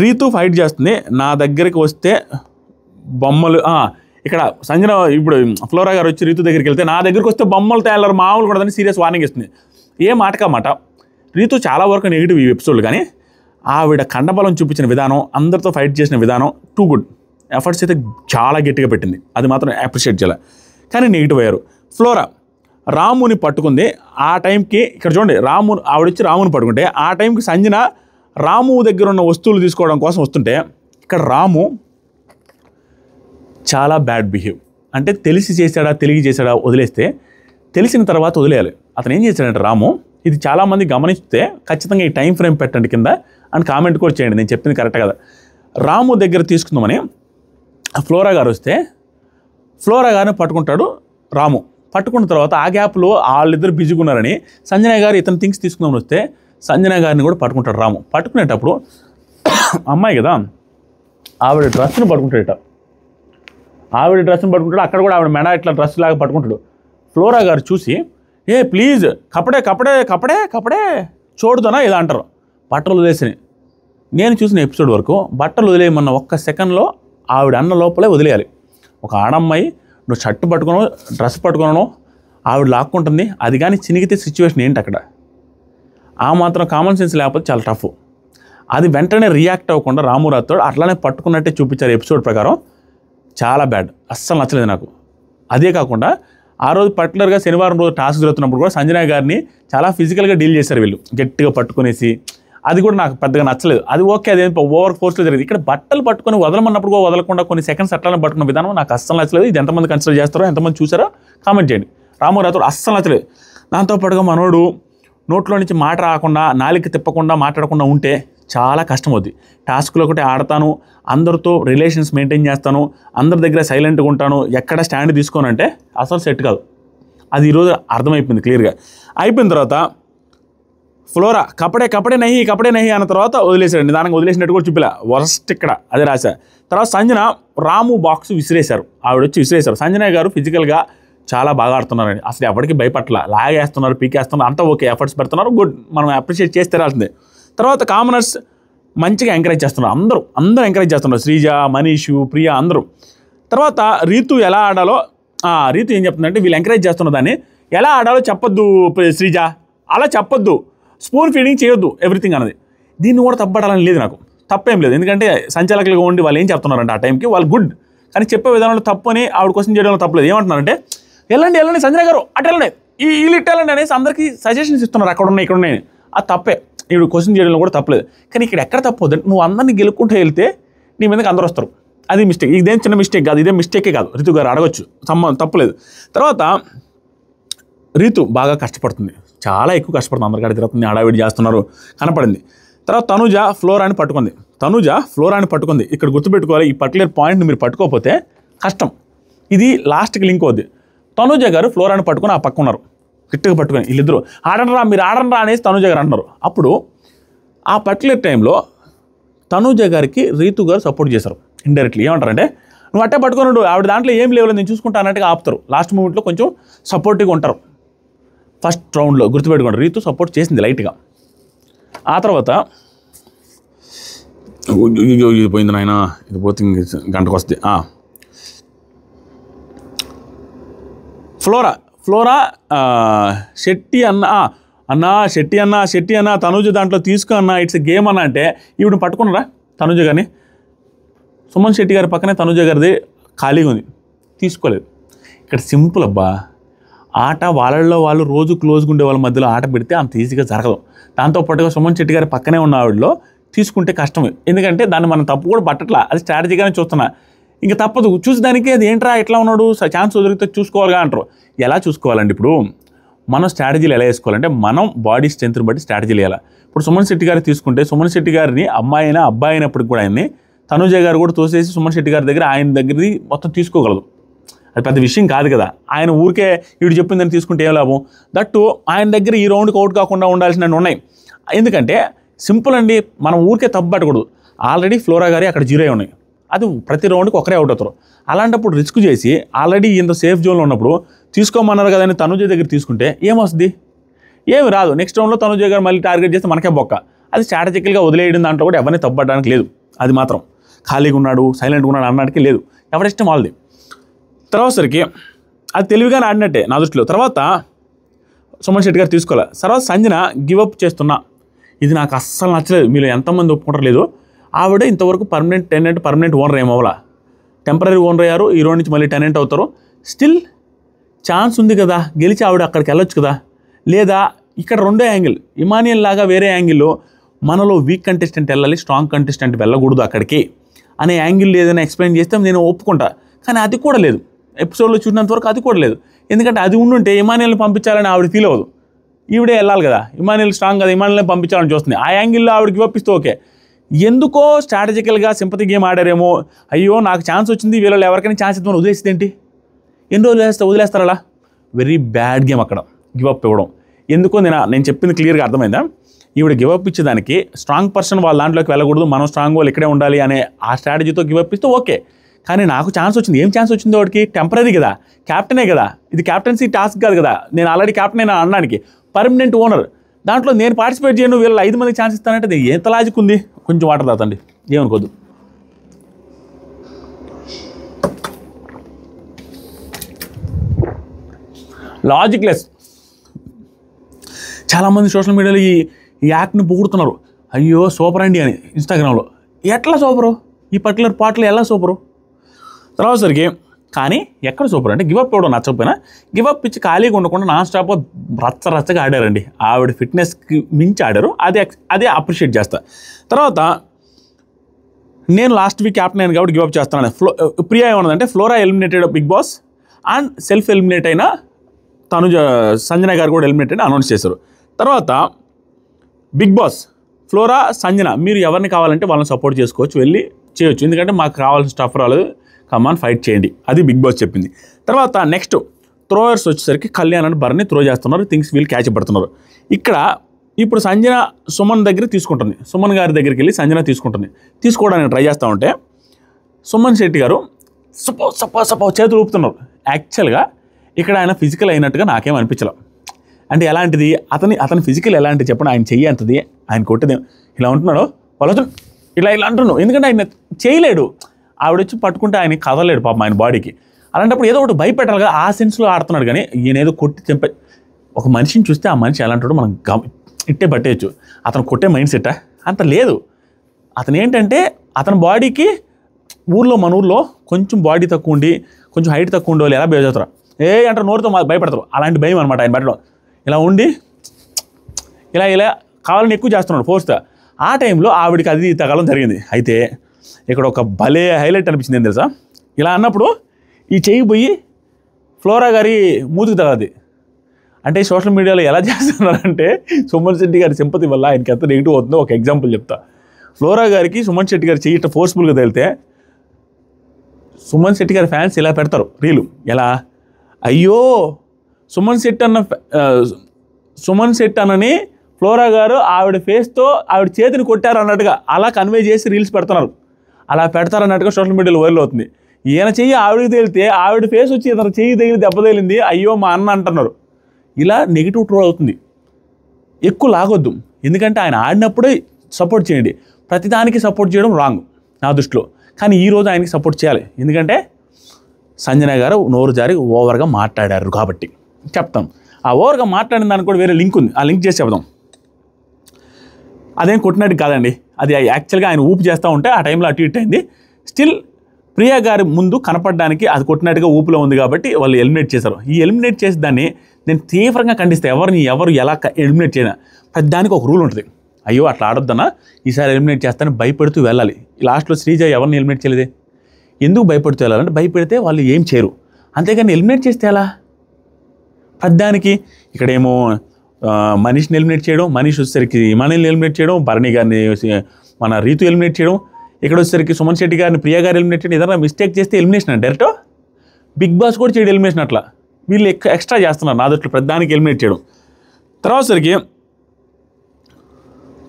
రీతు ఫైట్ చేస్తుంది. నా దగ్గరికి వస్తే బొమ్మలు ఇక్కడ సంజన ఇప్పుడు ఫ్లోరా గారు వచ్చి రీతు దగ్గరికి వెళ్తే నా దగ్గరికి వస్తే బొమ్మలు తయారు మామూలు కూడా సీరియస్ వార్నింగ్ ఇస్తుంది. ఏ మాట రీతు చాలా వరకు నెగిటివ్ ఈ ఎపిసోడ్. కానీ ఆవిడ కండబలం చూపించిన విధానం, అందరితో ఫైట్ చేసిన విధానం టూ గుడ్. ఎఫర్ట్స్ అయితే చాలా గట్టిగా పెట్టింది, అది మాత్రం అప్రిషియేట్ చేయాలి. కానీ నెగిటివ్ అయ్యారు. ఫ్లోరా రాముని పట్టుకుంది. ఆ టైంకి ఇక్కడ చూడండి, ఆవిడొచ్చి రాముని పట్టుకుంటే ఆ టైంకి సంజన రాము దగ్గర ఉన్న వస్తువులు తీసుకోవడం కోసం వస్తుంటే ఇక్కడ రాము చాలా బ్యాడ్ బిహేవ్. అంటే తెలిసి చేశాడా తెలియ చేశాడా వదిలేస్తే, తెలిసిన తర్వాత వదిలేయాలి. అతను ఏం చేశాడంటే రాము, ఇది చాలామంది గమనిస్తే ఖచ్చితంగా ఈ టైం ఫ్రేమ్ పెట్టండి కింద అని కామెంట్ కూడా చేయండి, నేను చెప్పింది కరెక్ట్ కదా. రాము దగ్గర తీసుకుందామని ఫ్లోరా గారు వస్తే ఫ్లోరా గారిని పట్టుకుంటాడు రాము. పట్టుకున్న తర్వాత ఆ గ్యాప్లో వాళ్ళిద్దరు బిజీగా ఉన్నారని సంజన గారు ఇతను థింగ్స్ తీసుకుందామని వస్తే సంజన గారిని కూడా పట్టుకుంటాడు రాము. పట్టుకునేటప్పుడు అమ్మాయి కదా, ఆవిడ డ్రెస్ని పట్టుకుంటాడట. అక్కడ కూడా ఆవిడ మెడ ఇట్లా డ్రెస్ లాగా పట్టుకుంటాడు. ఫ్లోరా గారు చూసి ప్లీజ్ కపడే చూడుతానా ఇలా అంటారు. బట్టలు వదిలేసి నేను చూసిన ఎపిసోడ్ వరకు బట్టలు వదిలేయమన్న ఒక్క సెకండ్లో ఆవిడ అన్న లోపలే వదిలేయాలి. ఒక ఆడమ్మాయి నువ్వు షర్ట్ పట్టుకోను డ్రెస్ పట్టుకోను ఆవిడ లాక్కుంటుంది, అది కానీ చినిగితే సిచ్యువేషన్ ఏంటి అక్కడ? ఆ మాత్రం కామన్ సెన్స్ లేకపోతే చాలా టఫ్. అది వెంటనే రియాక్ట్ అవ్వకుండా రాము రాథోడ్ అట్లానే పట్టుకున్నట్టే చూపించారు ఎపిసోడ్ ప్రకారం. చాలా బ్యాడ్, అస్సలు నచ్చలేదు నాకు. అదే కాకుండా ఆ రోజు పర్టికులర్గా శనివారం రోజు టాస్క్ జరుగుతున్నప్పుడు కూడా సంజన గారిని చాలా ఫిజికల్గా డీల్ చేశారు వీళ్ళు, గట్టిగా పట్టుకునేసి. అది కూడా నాకు పెద్దగా నచ్చలేదు. అది ఓకే, అదేం ఓవర్ ఫోర్స్లో జరిగింది. ఇక్కడ బట్టలు పట్టుకొని వదలమన్నప్పుడు కూడా వదలకుండా కొన్ని సెకండ్స్ అట్లా పట్టుకున్న విధానం నాకు అస్సలు నచ్చలేదు. ఇది ఎంతమంది కన్సిడర్ చేస్తారో, ఎంతమంది చూసారో కామెంట్ చేయండి. రాము రాథోడ్ అస్సలు నచ్చలేదు. దాంతోపాటుగా మనోడు నోట్లో నుంచి మాట రాకుండా, నాలిక తిప్పకుండా, మాట్లాడకుండా ఉంటే చాలా కష్టం అవుద్ది. టాస్క్లో ఒకటి ఆడతాను, అందరితో రిలేషన్స్ మెయింటైన్ చేస్తాను, అందరి దగ్గర సైలెంట్గా ఉంటాను, ఎక్కడ స్టాండ్ తీసుకోనంటే అసలు సెట్ కాదు. అది ఈరోజు అర్థమైపోయింది క్లియర్గా. అయిపోయిన తర్వాత ఫ్లోరా కపడే నహి అన్న తర్వాత వదిలేశాడు, నిదానంగా వదిలేసినట్టు కూడా చూపిలా, వర్స్ట్ ఇక్కడ అదే రాశా. తర్వాత సంజన రాము బాక్స్ విసిరేశారు, ఆవిడ వచ్చి విసిరేశారు. సంజన గారు ఫిజికల్గా చాలా బాగా ఆడుతున్నారండి, అసలు ఎవరికి భయపట్ల, లాగేస్తున్నారు, పీకేస్తున్నారు, అంతా ఓకే, ఎఫర్ట్స్ పెడుతున్నారు, గుడ్, మనం అప్రిషియేట్ చేసి తీరాల్సిందే. తర్వాత కామనర్స్ మంచిగా ఎంకరేజ్ చేస్తున్నారు, అందరూ ఎంకరేజ్ చేస్తున్నారు, శ్రీజ, మనీషు, ప్రియా అందరూ. తర్వాత రీతు ఎలా ఆడాలో, రీతు ఏం చెప్తుందంటే వీళ్ళు ఎంకరేజ్ చేస్తున్న దాన్ని ఎలా ఆడాలో చెప్పొద్దు శ్రీజ, అలా చెప్పొద్దు, స్పూన్ ఫీడింగ్ చేయొద్దు ఎవ్రీథింగ్ అన్నది. దీన్ని కూడా తప్పడాలని లేదు, నాకు తప్పేం లేదు, ఎందుకంటే సంచాలకులుగా ఉండి వాళ్ళు ఏం చెప్తున్నారంటే ఆ టైంకి వాళ్ళు గుడ్, కానీ చెప్పే విధానంలో తప్పు అని ఆవిడ క్వశ్చన్ చేయడంలో తప్పలేదు. ఏమంటున్నారంటే వెళ్ళండి సంజయ్ గారు అటు వెళ్ళండి, వీళ్ళు వెళ్ళండి అనేసి అందరికీ సజెషన్స్ ఇస్తున్నారు, అక్కడ ఉన్నాయి, అది తప్పే, ఇప్పుడు క్వశ్చన్ చేయడంలో కూడా తప్పలేదు. కానీ ఇక్కడ ఎక్కడ తప్పదు, నువ్వు అందరినీ గెలుక్కుంటూ వెళ్తే నీ మీదకి అందరూ వస్తారు, అది మిస్టేక్. ఇదేం చిన్న మిస్టేక్ కాదు, ఇదే మిస్టేకే కాదు, రితు గారు అడగొచ్చు, తప్పలేదు. తర్వాత రీతు బాగా కష్టపడుతుంది, చాలా ఎక్కువ కష్టపడుతుంది, అందరికాడ తిరుగుతుంది, హడావిడి చేస్తున్నారు, కనపడింది. తర్వాత తనుజ ఫ్లోరాని పట్టుకుంది. ఇక్కడ గుర్తుపెట్టుకోవాలి, ఈ పర్టికులర్ పాయింట్ని మీరు పట్టుకోకపోతే కష్టం, ఇది లాస్ట్కి లింక్ అవుద్ది. తనుజ గారు ఫ్లోరాని పట్టుకొని ఆ పక్క ఉన్నారు, గట్టిగా పట్టుకొని, వీళ్ళిద్దరు మీరు ఆడండ్రా అనేసి తనుజ గారు అంటున్నారు. అప్పుడు ఆ పర్టికులర్ టైంలో తనుజ గారికి రీతు గారు సపోర్ట్ చేశారు ఇండైరెక్ట్లీ. ఏమంటారంటే నువ్వు అట్టే పట్టుకున్నాడు, ఆవిడ దాంట్లో ఏం లేవు, నేను చూసుకుంటా అన్నట్టుగా ఆపుతారు. లాస్ట్ మూమెంట్లో కొంచెం సపోర్టివ్గా ఉంటారు. ఫస్ట్ రౌండ్లో గుర్తుపెట్టుకోండి, రీతు సపోర్ట్ చేసింది లైట్గా. ఆ తర్వాత ఇది పోయింది నాయన, ఇది పోతే గంటకు వస్తుంది. ఫ్లోరా శెట్టి అన్న తనుజ దాంట్లో తీసుకో అన్న, ఇట్స్ గేమ్ అన్న అంటే ఈవిడ పట్టుకున్నారా తనుజ గారిని? సుమన్ శెట్టి గారి పక్కనే తనుజ గారిది ఖాళీగా ఉంది, తీసుకోలేదు. ఇక్కడ సింపుల్ అబ్బా, ఆట వాళ్ళల్లో వాళ్ళు రోజు క్లోజ్గా ఉండే వాళ్ళ మధ్యలో ఆట పెడితే అంత ఈజీగా జరగదు. దాంతోపాటుగా సుమన్ శెట్టి గారి పక్కనే ఉన్న ఆవిడలో తీసుకుంటే కష్టమే, ఎందుకంటే దాన్ని మనం తప్పు కూడా పట్టట్లా, అది స్ట్రాటజీగానే చూస్తున్నా. ఇంకా తప్పదు, చూసేదానికి అది ఏంట్రా ఎట్లా ఉన్నాడు, ఛాన్స్ వదిలితే చూసుకోవాలిగా అంటారు. ఎలా చూసుకోవాలండి? ఇప్పుడు మనం స్ట్రాటజీలు ఎలా వేసుకోవాలంటే మనం బాడీ స్ట్రెంత్ని బట్టి స్ట్రాటజీలు వేయాలి. ఇప్పుడు సుమన్ శెట్టి గారు తీసుకుంటే సుమన్ శెట్టి గారిని అమ్మాయి అయినప్పటికి కూడా ఆయన్ని తనుజ గారు కూడా తోసేసి సుమన్ శెట్టి గారి దగ్గర ఆయన దగ్గరది మొత్తం తీసుకోగలదు, అది పెద్ద విషయం కాదు కదా. ఆయన ఊరికే వీడు చెప్పిందని తీసుకుంటే ఏం లాభం? దట్టు ఆయన దగ్గర ఈ రౌండ్కి అవుట్ కాకుండా ఉండాల్సినవి ఉన్నాయి. ఎందుకంటే సింపుల్ అండి, మనం ఊరికే తప్పు పట్టకూడదు. ఆల్రెడీ ఫ్లోరా గారి అక్కడ 0 ఉన్నాయి, అది ప్రతి రౌండ్కి ఒకరే అవుట్ అవుతారు. అలాంటప్పుడు రిస్క్ చేసి ఆల్రెడీ ఇంత సేఫ్ జోన్లో ఉన్నప్పుడు తీసుకోమన్నారు కదా అని తనుజ దగ్గర తీసుకుంటే ఏమొస్తుంది? ఏమి రాదు. నెక్స్ట్ రౌండ్లో తనుజ గారు మళ్ళీ టార్గెట్ చేస్తే మనకే బొక్క. అది స్ట్రాటజికల్గా వదిలేయడం దాంట్లో కూడా ఎవరిని తప్పడానికి లేదు. అది మాత్రం ఖాళీగా ఉన్నాడు, సైలెంట్గా ఉన్నాడు అన్నట్టుకి లేదు, ఎవరిష్టం వాళ్ళది. తర్వాత సరికి అది తెలివిగానే ఆడినట్టే నా దృష్టిలో. తర్వాత సుమన్ శెట్టి గారు తీసుకోవాలి. తర్వాత సంజన గివప్ చేస్తున్నా, ఇది నాకు అస్సలు నచ్చలేదు. మీరు ఎంతమంది ఒప్పుకుంటారు లేదు, ఆవిడ ఇంతవరకు పర్మనెంట్ ఓనర్ ఏమవ్వాలా, టెంపరీ ఓనర్ అయ్యారు, ఈ రోజు నుంచి మళ్ళీ టెనెంట్ అవుతారు. స్టిల్ ఛాన్స్ ఉంది కదా, గెలిచి ఆవిడ అక్కడికి వెళ్ళొచ్చు కదా. లేదా ఇక్కడ రెండో యాంగిల్, ఇమానియల్ లాగా వేరే యాంగిల్లో మనలో వీక్ కంటెస్టెంట్ వెళ్ళాలి, స్ట్రాంగ్ కంటెస్టెంట్ వెళ్ళకూడదు అక్కడికి అనే యాంగిల్ ఏదైనా ఎక్స్ప్లెయిన్ చేస్తే నేను ఒప్పుకుంటా. కానీ అది కూడా లేదు, ఎపిసోడ్లో చూసినంత వరకు అది కూడా లేదు. ఎందుకంటే అది ఉండుంటే ఇమానియల్ని పంపించాలని ఆవిడ ఫీల్ అవ్వదు, ఈవిడే వెళ్ళాలి కదా, ఇమానియల్ స్ట్రాంగ్ కదా, ఇమానియల్ని పంపించాలని చూస్తుంది. ఆ యాంగిల్లో ఆవిడకి పంపిస్తే ఓకే. ఎందుకో స్ట్రాటజికల్గా సింపతి గేమ్ ఆడారేమో, అయ్యో నాకు ఛాన్స్ వచ్చింది, వీళ్ళు ఎవరికైనా ఛాన్స్ ఇద్దామని వదిలేస్తే ఏంటి, ఎన్ని రోజులు వదిలేస్తారు అలా? వెరీ బ్యాడ్ గేమ్ అక్కడ గివప్ ఇవ్వడం. ఎందుకో నేను చెప్పింది క్లియర్గా అర్థమైందా? ఈవిడ గివప్ ఇచ్చేదానికి స్ట్రాంగ్ పర్సన్ వాళ్ళ దాంట్లోకి వెళ్ళకూడదు, మనం స్ట్రాంగ్ వాళ్ళు ఇక్కడే ఉండాలి అనే ఆ స్ట్రాటజీతో గివప్ ఇస్తే ఓకే. కానీ నాకు ఛాన్స్ వచ్చింది, ఏం ఛాన్స్ వచ్చింది వాడికి? టెంపరీ కదా, క్యాప్టెనే కదా, ఇది క్యాప్టెన్సీ టాస్క్ కాదు కదా, నేను ఆల్రెడీ క్యాప్టెన్ అయినా అనడానికి, పర్మనెంట్ ఓనర్, దాంట్లో నేను పార్టిసిపేట్ చేయను, వీళ్ళు 5 మందికి ఛాన్స్ ఇస్తానంటే అది ఎంత లాజిక్ ఉంది? కొంచెం వాటర్ తాతండి, ఏమనుకోద్దు. లాజిక్లెస్. చాలామంది సోషల్ మీడియాలో ఈ యాక్ట్ని పొగుడుతున్నారు, అయ్యో సూపర్ అండి అని ఇన్స్టాగ్రామ్లో. ఎట్లా సూపరు? ఈ పర్టికులర్ పాటలో ఎలా సూపరు? తర్వాత సరికి కానీ ఎక్కడ సూపర్ అంటే గివప్ ఇవ్వడం నచ్చకపోయినా గివప్ ఇచ్చి ఖాళీగా ఉండకుండా నాన్ స్టాప్ రచ్చగా ఆడారండి. ఆవిడ ఫిట్నెస్కి మించి ఆడారు, అదే అప్రిషియేట్ చేస్తా. తర్వాత నేను లాస్ట్ వీక్ క్యాప్టెన్ అయిన కాబట్టి గివప్ చేస్తాను. ప్రియా ఏమన్నదంటే Flora eliminated Bigg Boss and self eliminate అయిన సంజన గారు కూడా ఎలిమినేట్ అయినా అనౌన్స్ చేశారు. తర్వాత బిగ్ బాస్ ఫ్లోరా సంజన మీరు ఎవరిని కావాలంటే వాళ్ళని సపోర్ట్ చేసుకోవచ్చు, వెళ్ళి చేయొచ్చు, ఎందుకంటే మాకు కావాల్సిన స్టఫ్ రాలేదు, కమాన్ ఫైట్ చేయండి, అది బిగ్ బాస్ చెప్పింది. తర్వాత నెక్స్ట్ త్రోయర్స్ వచ్చేసరికి కళ్యాణ్ అని భరణి త్రో చేస్తున్నారు, థింగ్స్ వీళ్ళు క్యాచ్ పడుతున్నారు. ఇక్కడ ఇప్పుడు సంజన సుమన్ దగ్గర తీసుకుంటుంది, సుమన్ గారి దగ్గరికి వెళ్ళి సంజన తీసుకోవడానికి ట్రై చేస్తూ ఉంటే సుమన్ శెట్టి గారు సపో చేతులు ఊపుతున్నారు. యాక్చువల్గా ఇక్కడ ఆయన ఫిజికల్ అయినట్టుగా నాకేం అనిపించలేదు. అంటే ఎలాంటిది అతని ఫిజికల్ ఎలాంటిది చెప్పండి, ఆయన చెయ్యి అంతది, ఆయన కొట్టేది ఇలా ఉంటున్నాడు, వాళ్ళతో ఇలా అంటున్నాడు. ఎందుకంటే ఆయన చేయలేడు, ఆవిడ వచ్చి పట్టుకుంటే ఆయన కదలేడు పాపం ఆయన బాడీకి. అలాంటప్పుడు ఏదో ఒకటి భయపెట్టాలి కదా, ఆ సెన్స్లో ఆడుతున్నాడు. కానీ ఈయన ఏదో కొట్టి చంపే ఒక మనిషిని చూస్తే ఆ మనిషి ఎలాంటాడో మనం ఇట్టే పట్టేయచ్చు. అతను కొట్టే మైండ్ సెట్టా అంత లేదు. అతను ఏంటంటే అతని బాడీకి మన ఊర్లో కొంచెం బాడీ తక్కువ ఉండి కొంచెం హైట్ తక్కువ ఉండే వాళ్ళు ఎలా బిహేవ్ చేస్తారు, అంటారు, నోరుతో భయపడతారు. అలాంటి భయం అనమాట ఆయన పెట్టడం. ఇలా ఉండి ఇలా కావాలని ఎక్కువ చేస్తున్నాడు ఫోర్స్గా. ఆ టైంలో ఆవిడికి అది తగలం జరిగింది. అయితే ఇక్కడ ఒక భలే హైలైట్ అనిపించింది ఏం తెలుసా, ఇలా అన్నప్పుడు ఈ చెయ్యి పోయి ఫ్లోరా గారి మూతికి తగలది. అంటే సోషల్ మీడియాలో ఎలా చేస్తున్నారంటే సుమన్ శెట్టి గారి సింపతి వల్ల ఆయనకి ఎంత నెగిటివ్ అవుతుందో ఒక ఎగ్జాంపుల్ చెప్తా. ఫ్లోరా గారికి సుమన్ శెట్టి గారి చెయ్యి ఇట్లా ఫోర్స్ఫుల్గా తగిలితే సుమన్ శెట్టి గారి ఫ్యాన్స్ ఇలా పెడతారు రీలు. ఎలా, అయ్యో సుమన్ శెట్టి అన్నని ఫ్లోరా గారు ఆవిడ ఫేస్తో ఆవిడ చేతిని కొట్టారు అన్నట్టుగా అలా కన్వే చేసి రీల్స్ పెడుతున్నారు. అలా పెడతారన్నట్టుగా సోషల్ మీడియాలో వైరల్ అవుతుంది. ఈయన చెయ్యి ఆవిడకి తేలితే ఆవిడ ఫేస్ వచ్చి ఇతను చెయ్యి తగిలి దెబ్బ తగిలింది, అయ్యో మా అన్న అంటున్నారు. ఇలా నెగిటివ్ ట్రోల్ అవుతుంది. ఎక్కువ లాగొద్దు, ఎందుకంటే ఆయన ఆడినప్పుడే సపోర్ట్ చేయండి. ప్రతిదానికి సపోర్ట్ చేయడం రాంగ్ నా దృష్టిలో. కానీ ఈరోజు ఆయనకి సపోర్ట్ చేయాలి, ఎందుకంటే సంజన గారు నోరు జారి ఓవర్గా మాట్లాడారు కాబట్టి చెప్తాం. ఆ ఓవర్గా మాట్లాడిన దానికి కూడా వేరే లింక్ ఉంది, ఆ లింక్ చేసి చెప్దాం. అదేం కొట్టినట్టు కాదండి, అది యాక్చువల్గా ఆయన ఊపు చేస్తూ ఉంటే ఆ టైంలో అటు ఇటు అయింది. స్టిల్ ప్రియా గారి ముందు కనపడడానికి అది కొట్టినట్టుగా ఊపులో ఉంది కాబట్టి వాళ్ళు ఎలిమినేట్ చేశారు. ఈ ఎలిమినేట్ చేసి దాన్ని నేను తీవ్రంగా ఖండిస్తే, ఎవరు ఎలా ఎలిమినేట్ చేయనా ప్రతిదానికి ఒక రూల్ ఉంటుంది. అయ్యో అట్లా ఆడొద్దన్నా, ఈసారి ఎలిమినేట్ చేస్తానని భయపెడుతూ వెళ్ళాలి. లాస్ట్లో శ్రీజ ఎవరిని ఎలిమినేట్ చేయలేదే, ఎందుకు భయపెడుతూ వెళ్ళాలంటే భయపెడితే వాళ్ళు ఏం చేయరు. అంతేగాని ఎలిమినేట్ చేస్తే ఎలా ప్రతిదానికి. ఇక్కడేమో మనీష్ని ఎలిమినేట్ చేయడం, మనీష్ వచ్చేసరికి ఇమానియల్ని ఎలిమినేట్ చేయడం, భరణి గారిని మన రీతు ఎలిమినేట్ చేయడం, ఇక్కడ వచ్చేసరికి సుమన్ శెట్టి గారిని ప్రియా గారు ఎలిమినేట్ చేయడం. ఏదైనా మిస్టేక్ చేస్తే ఎలిమినేషన్ అంటే డైరెక్ట్ బిగ్ బాస్ కూడా చేయడం ఎలిమినేషన్. అట్లా వీళ్ళు ఎక్స్ట్రా చేస్తున్నారు నా దృష్టిలో ప్రతిదానికి ఎలిమినేట్ చేయడం. తర్వాత సరికి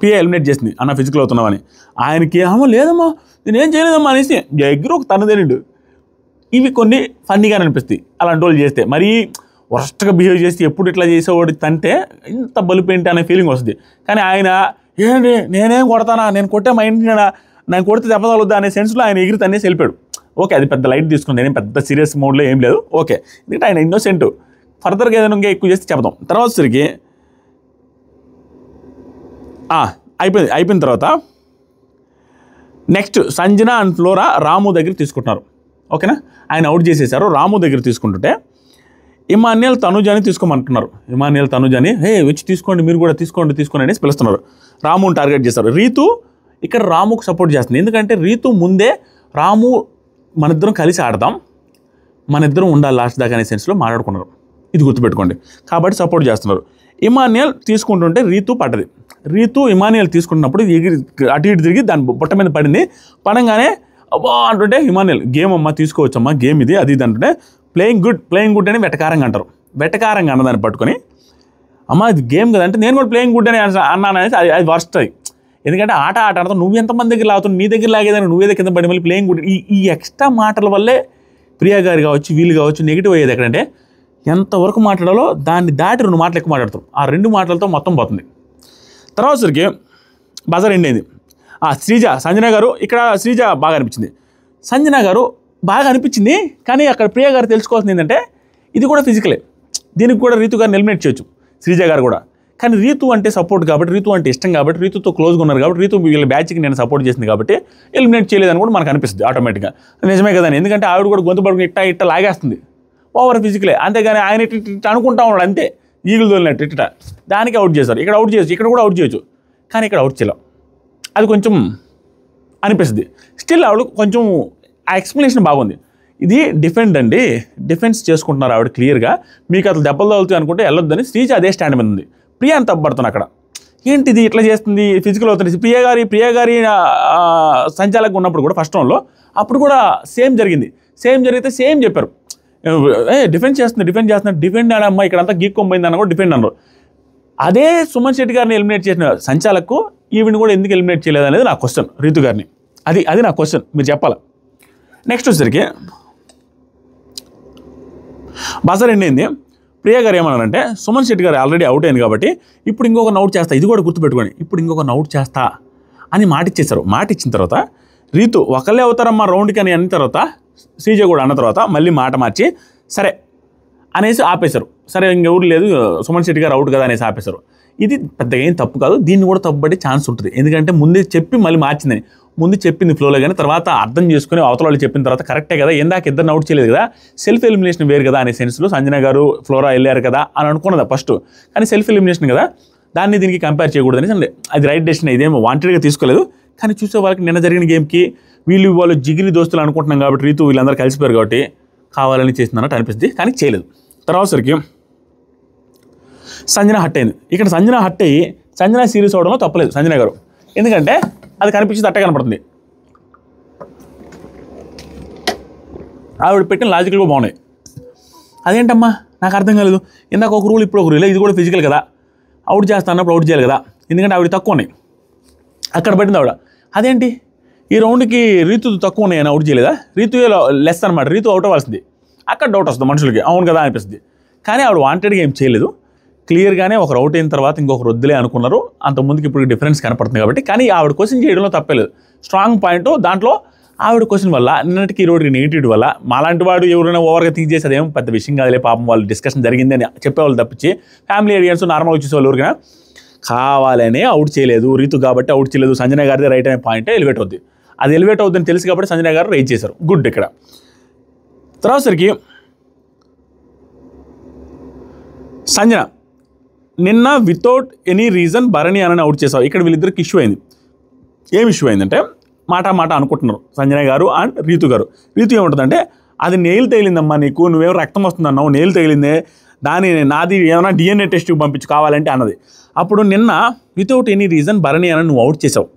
ప్రియా ఎలిమినేట్ చేసింది అన్న ఫిజికల్ అవుతున్నామని. ఆయనకి లేదమ్మా నేనేం చేయలేదమ్మా అనేసి దగ్గర ఒక తనదేనిండు. ఇవి కొన్ని ఫన్నీగా అనిపిస్తాయి అలాంటి వాళ్ళు చేస్తే. మరీ వర్స్ట్గా బిహేవ్ చేసి ఎప్పుడు ఇట్లా చేసేవాడు తంటే ఇంత బలిపేంటి అనే ఫీలింగ్ వస్తుంది. కానీ ఆయన ఏంటి నేనేం కొడతానా, నేను కొట్టే మా ఇంటి నేను కొడితే దెబ్బతలొద్దా అనే సెన్స్లో ఆయన ఎగిరి తన్నేసి వెళ్ళిపోయాడు. ఓకే, అది పెద్ద లైట్ తీసుకుంది, నేనేం పెద్ద సీరియస్ మోడ్లో ఏం లేదు. ఓకే, ఎందుకంటే ఆయన ఇన్నోసెంట్. ఫర్దర్గా ఏదైనా ఇంకా ఎక్కువ చేస్తే చెప్దాం. తర్వాత సరికి అయిపోయిన తర్వాత నెక్స్ట్ సంజన అండ్ ఫ్లోరా రాము దగ్గర తీసుకుంటున్నారు. ఓకేనా, ఆయన అవుట్ చేసేసారు. రాము దగ్గర తీసుకుంటుంటే ఇమాన్యుయల్ తనుజాని తీసుకోమంటున్నారు. ఇమాన్యుయల్ తనుజాని వచ్చి తీసుకోండి, మీరు కూడా తీసుకోండి అనేసి పిలుస్తున్నారు. రాముని టార్గెట్ చేస్తారు. రీతు ఇక్కడ రాముకు సపోర్ట్ చేస్తుంది. ఎందుకంటే రీతు ముందే రాము మనిద్దరం కలిసి ఆడదాం, మనిద్దరం ఉండాలి లాస్ట్ దాకా అనే సెన్స్లో మాట్లాడుకున్నారు. ఇది గుర్తుపెట్టుకోండి. కాబట్టి సపోర్ట్ చేస్తున్నారు. ఇమాన్యుయల్ తీసుకుంటుంటే రీతు పడ్డది. రీతు ఇమాన్యుయల్ తీసుకుంటున్నప్పుడు ఎగిరి అటు ఇటు తిరిగి దాని బుట్ట మీద పడింది. పడంగానే అబ్బా అంటుంటే ఇమాన్యుయల్ గేమ్ అమ్మా తీసుకోవచ్చమ్మా, గేమ్ ఇది అది అంటుంటే ప్లేయింగ్ గుడ్ అని వెటకారంగా అంటారు. వెటకారంగా అన్నదాన్ని పట్టుకొని అమ్మ ఇది గేమ్ కదా అంటే నేను కూడా ప్లేయింగ్ గుడ్ అని అన్నాను అనేసి అది వర్స్ట్ అది. ఎందుకంటే ఆట ఆడతావు, నువ్వు ఎంతమంది దగ్గర లాగుతావు, నీ దగ్గర లాగేదాన్ని నువ్వేదో కింద పడి మళ్ళీ ప్లేయింగ్ గుడ్. ఈ ఎక్స్ట్రా మాటల వల్లే ప్రియా గారు కావచ్చు వీళ్ళు కావచ్చు నెగిటివ్ అయ్యేది. ఎక్కడంటే ఎంతవరకు మాట్లాడాలో దాన్ని దాటి 2 మాటలు ఎక్కువ మాట్లాడతాం. ఆ 2 మాటలతో మొత్తం పోతుంది. తర్వాత సరికి బజార్ ఎండ్ అయింది. శ్రీజ సంజన గారు ఇక్కడ శ్రీజ బాగా అనిపించింది. సంజన గారు బాగా అనిపించింది. కానీ అక్కడ ప్రియా గారు తెలుసుకోవాల్సింది ఏంటంటే ఇది కూడా ఫిజికలే, దీనికి కూడా రీతు గారిని ఎలిమినేట్ చేయొచ్చు శ్రీజ గారు కూడా. కానీ రీతు అంటే సపోర్ట్ కాబట్టి, రీతు అంటే ఇష్టం కాబట్టి, రీతుతో క్లోజ్గా ఉన్నారు కాబట్టి, రీతు వీళ్ళ బ్యాచ్కి నేను సపోర్ట్ చేసింది కాబట్టి ఎలిమినేట్ చేయలేదని కూడా మనకు అనిపిస్తుంది ఆటోమేటిక్గా. నిజమే కదండి, ఎందుకంటే ఆవిడ కూడా గొంతు పడుకుని ఇట్ట లాగేస్తుంది. ఓవర్ ఫిజికలే, అంతేగాని ఆయన ఇట్ట అనుకుంటా ఉన్నాడు అంతే, ఈగులు తోలినట్టు ఇట్ట. దానికి అవుట్ చేశారు. ఇక్కడ అవుట్ చేయొచ్చు, ఇక్కడ కూడా అవుట్ చేయొచ్చు, కానీ ఇక్కడ అవుట్ చేయలేం. అది కొంచెం అనిపిస్తుంది. స్టిల్ ఆవిడ కొంచెం ఆ ఎక్స్ప్లెనేషన్ బాగుంది. ఇది డిఫెన్స్ చేసుకుంటున్నారు ఆవిడ క్లియర్గా. మీకు అసలు దెబ్బలు తగులుతాయి అనుకుంటే వెళ్ళొద్దని శ్రీజ అదే స్టాండ్ మీద ఉంది. ప్రియా అని తప్పబడుతుంది అక్కడ. ఏంటిది ఇట్లా చేస్తుంది, ఫిజికల్ అవుతుంది. ప్రియా గారి సంచాలకంగా ఉన్నప్పుడు కూడా ఫస్ట్ రౌండ్లో అప్పుడు కూడా సేమ్ జరిగింది. సేమ్ జరిగితే సేమ్ చెప్పారు, డిఫెండ్ చేస్తున్నారు డిఫెండ్ ఆడమ్మా ఇక్కడంతా గీక్కొంపోయింది అన్న కూడా డిఫెండ్ అన్నారు. అదే సుమన్ శెట్టి గారిని ఎలిమినేట్ చేసిన సంచాలకు ఈవిని కూడా ఎందుకు ఎలిమినేట్ చేయలేదు అనేది నా క్వశ్చన్. రీతు గారిని అది నా క్వశ్చన్, మీరు చెప్పాలి. నెక్స్ట్ వచ్చేసరికి బజర్ ఎండ్ అయింది. ప్రియా గారు ఏమన్నారంటే సుమన్ శెట్టి గారు ఆల్రెడీ అవుట్ అయింది కాబట్టి ఇప్పుడు ఇంకొక నౌట్ చేస్తా, ఇది కూడా గుర్తుపెట్టుకోండి, ఇప్పుడు ఇంకొక నౌట్ చేస్తా అని మాట ఇచ్చేశారు. మాట ఇచ్చిన తర్వాత రీతు ఒకళ్ళే అవుతారమ్మా రౌండ్కి అని అన్న తర్వాత శ్రీజ కూడా అన్న తర్వాత మళ్ళీ మాట మార్చి సరే అనేసి ఆపేశారు. సరే ఇంకెవరు లేదు సుమన్ శెట్టి గారు అవుట్ కదా అనేసి ఆపేశారు. ఇది పెద్దగా ఏం తప్పు కాదు, దీన్ని కూడా తప్పుపడే ఛాన్స్ ఉంటుంది. ఎందుకంటే ముందే చెప్పి మళ్ళీ మార్చిందని, ముందు చెప్పింది ఫ్లోలో కానీ తర్వాత అర్థం చేసుకుని అవతల వాళ్ళు చెప్పిన తర్వాత కరెక్టే కదా, ఎందాక ఇద్దరిని అవుట్ చేయలేదు కదా, సెల్ఫ్ ఎలిమినేషన్ వేరు కదా అనే సెన్స్లో సంజన గారు ఫ్లోరా వెళ్ళారు కదా అని అనుకున్నదా ఫస్ట్. కానీ సెల్ఫ్ ఎలిమినేషన్ కదా, దాన్ని దీనికి కంపేర్ చేయకూడదు అనేసి అది రైట్ డెసిషన్. ఇదేమో వాంటెడ్గా తీసుకోలేదు. కానీ చూసే వాళ్ళకి నిన్న జరిగిన గేమ్కి వాళ్ళు జిగిరి దోస్తులు అనుకుంటున్నాం కాబట్టి రీతు వీళ్ళందరూ కలిసిపోయారు కాబట్టి కావాలని చేసిందన్నట్టు అనిపిస్తుంది, కానీ చేయలేదు. తర్వాతసరికి సంజన హట్ అయింది. ఇక్కడ సంజన హట్ అయ్యి సంజన సీరియస్ అవడంలో తప్పలేదు సంజన గారు, ఎందుకంటే అది కనిపించింది అట్టే కనపడుతుంది. ఆవిడ పెట్టిన లాజికల్ కూడా బాగున్నాయి. అదేంటమ్మా నాకు అర్థం కాలేదు, ఇందాక ఒక రూల్ ఇప్పుడు ఒక రూల్, ఇది కూడా ఫిజికల్ కదా, అవుట్ చేస్తా అన్నప్పుడు అవుట్ చేయాలి కదా, ఎందుకంటే ఆవిడ తక్కువ ఉన్నాయి అక్కడ పెట్టింది ఆవిడ. అదేంటి ఈ రౌండ్కి రీతు తక్కువ ఉన్నాయని అవుట్ చేయలేదా, రీతు లెస్ అనమాట, రీతు అవుట్ అవ్వాల్సింది. అక్కడ డౌట్ వస్తుంది మనుషులకి, అవును కదా అనిపిస్తుంది. కానీ ఆవిడ వాంటెడ్గా ఏం చేయలేదు, క్లియర్గానే ఒకరు అవుట్ అయిన తర్వాత ఇంకొకరు వద్దులే అనుకున్నారు. అంతకుముందుకి ఇప్పుడు డిఫరెన్స్ కనపడుతుంది కాబట్టి. కానీ ఆవిడ క్వశ్చన్ చేయడంలో తప్పలేదు, స్ట్రాంగ్ పాయింట్ దాంట్లో ఆవిడ క్వశ్చన్ వల్ల నిన్నటికి ఈ రోజుకి నెగిటివ్ వల్ల మాలాంటి వాడు ఎవరైనా ఓవర్గా థింక్ చేసేది ఏం పెద్ద విషయం కాదులే, పాపం వాళ్ళు డిస్కషన్ జరిగింది అని చెప్పేవాళ్ళు తప్పించి ఫ్యామిలీ ఆడియన్స్ నార్మల్గా చూసేవాళ్ళు ఎవరికైనా కావాలనే అవుట్ చేయలేదు రీతు కాబట్టి అవుట్ చేయలేదు. సంజన గారిది రైట్ అనే పాయింట్ ఎలివేట్ అవుద్ది, అది ఎలివేట్ అవుద్దని తెలుసు కాబట్టి సంజన గారు రైజ్ చేశారు, గుడ్. ఇక్కడ తర్వాతసరికి సంజన నిన్న వితౌట్ ఎనీ రీజన్ భరణి అని అవుట్ చేసావు. ఇక్కడ వీళ్ళిద్దరికి ఇష్యూ అయింది. ఏం ఇష్యూ అయిందంటే మాట అనుకుంటున్నారు సంజన గారు అండ్ రీతు గారు. రీతు ఏముంటుందంటే అది నెయిల్ తగిలిందమ్మా నీకు, నువ్వేమో రక్తం వస్తుందన్నావు, నెయిల్ తగిలిందే, నాది ఏమైనా డిఎన్ఏ టెస్ట్కి పంపించు కావాలంటే అన్నది. అప్పుడు నిన్న వితౌట్ ఎనీ రీజన్ భరణి అని నువ్వు అవుట్ చేసావు.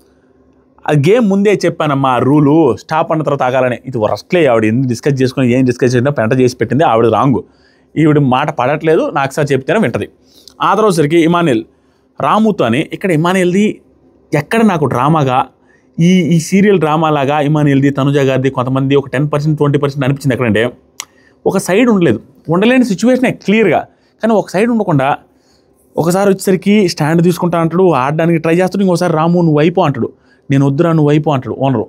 ఆ గేమ్ ముందే చెప్పానమ్మా రూలు స్టాప్ అన్న తర్వాత ఆగాలని. ఇది వరస్ట్లే, ఆవిడ ఎందుకు డిస్కస్ చేసుకుని ఏం డిస్కస్ చేసినా పెంట చేసి పెట్టింది ఆవిడ రాంగు. ఈవిడ మాట పడట్లేదు, నాకు సార్ చెప్తేనే వింటది. ఆ తర్వాతసరికి ఇమానియల్ రాముతో అని, ఇక్కడ ఇమానియల్ది ఎక్కడ నాకు డ్రామాగా ఈ సీరియల్ డ్రామాలాగా ఇమానియల్ది తనుజ గారిది కొంతమంది ఒక 10% 20% అనిపించింది. ఎక్కడంటే ఒక సైడ్ ఉండలేని సిచ్యువేషనే క్లియర్గా, కానీ ఒక సైడ్ ఉండకుండా ఒకసారి వచ్చేసరికి స్టాండ్ తీసుకుంటా అంటాడు, ఆడడానికి ట్రై చేస్తాడు, ఇంకోసారి రాము నువ్వు అయిపో అంటాడు, నేను వద్దురా నువ్వు అయిపో అంటాడు ఓనరు.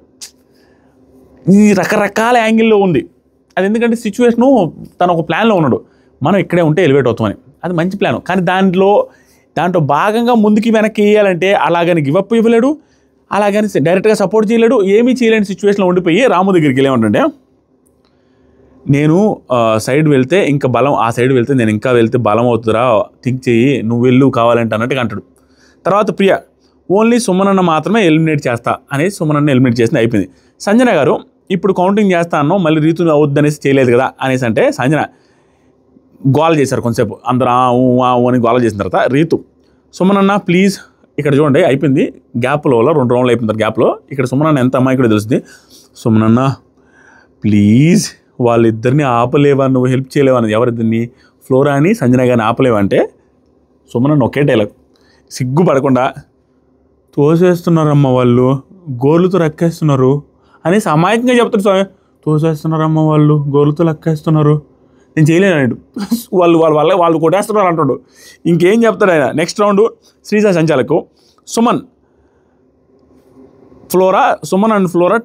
ఈ రకరకాల యాంగిల్లో ఉంది అది, ఎందుకంటే సిచ్యువేషను తను ఒక ప్లాన్లో ఉన్నాడు, మనం ఇక్కడే ఉంటే ఎలివేట్ అవుతామని, అది మంచి ప్లాన్. కానీ దాంట్లో భాగంగా ముందుకి వెనక్కి వేయాలంటే అలాగని గివప్ ఇవ్వలేడు, అలాగని డైరెక్ట్గా సపోర్ట్ చేయలేడు, ఏమీ చేయలేని సిచ్యువేషన్లో ఉండిపోయి రాము దగ్గరికి వెళ్ళేమంటే నేను సైడ్ వెళ్తే ఇంకా బలం, ఆ సైడ్ వెళ్తే నేను ఇంకా వెళ్తే బలం అవుతుందిరా, థింక్ చెయ్యి, నువ్వు వెళ్ళు కావాలంటే అన్నట్టుగా అంటాడు. తర్వాత ప్రియ ఓన్లీ సుమనన్న మాత్రమే ఎలిమినేట్ చేస్తా అనేసి సుమనన్న ఎలిమినేట్ చేసింది, అయిపోయింది. సంజన గారు ఇప్పుడు కౌంటింగ్ చేస్తా అన్నావు, మళ్ళీ రీతు అవద్దు అనేసి చేయలేదు కదా అనేసి అంటే సంజన గోల చేశారు కొంతసేపు, అందరూ అని గోల చేసిన తర్వాత రీతు సుమనన్న ప్లీజ్ ఇక్కడ చూడండి అయిపోయింది గ్యాప్లో 2 రౌండ్లు అయిపోయిన గ్యాప్లో ఇక్కడ సుమనన్న ఎంత అమ్మాయికుడో తెలుస్తుంది. సుమనన్న ప్లీజ్ వాళ్ళిద్దరిని ఆపలేవా, నువ్వు హెల్ప్ చేయలేవా అన్నది, ఎవరిద్దరిని ఫ్లోరా అని సంజన గారిని ఆపలేవా అంటే సుమనన్న ఒకే డైలాగ్ సిగ్గుపడకుండా తోసేస్తున్నారమ్మ వాళ్ళు, గోర్లతో రక్కేస్తున్నారు అనేసి అమాయకంగా చెప్తారు. స్వామి తోసేస్తున్నారమ్మ వాళ్ళు, గోర్లతో లెక్కేస్తున్నారు, నేను చేయలేను వాళ్ళు కొట్టేస్తున్నారు అంటాడు. ఇంకేం చెప్తాడు ఆయన. నెక్స్ట్ రౌండ్ శ్రీజ సంచాలకు సుమన్ అండ్ ఫ్లోరా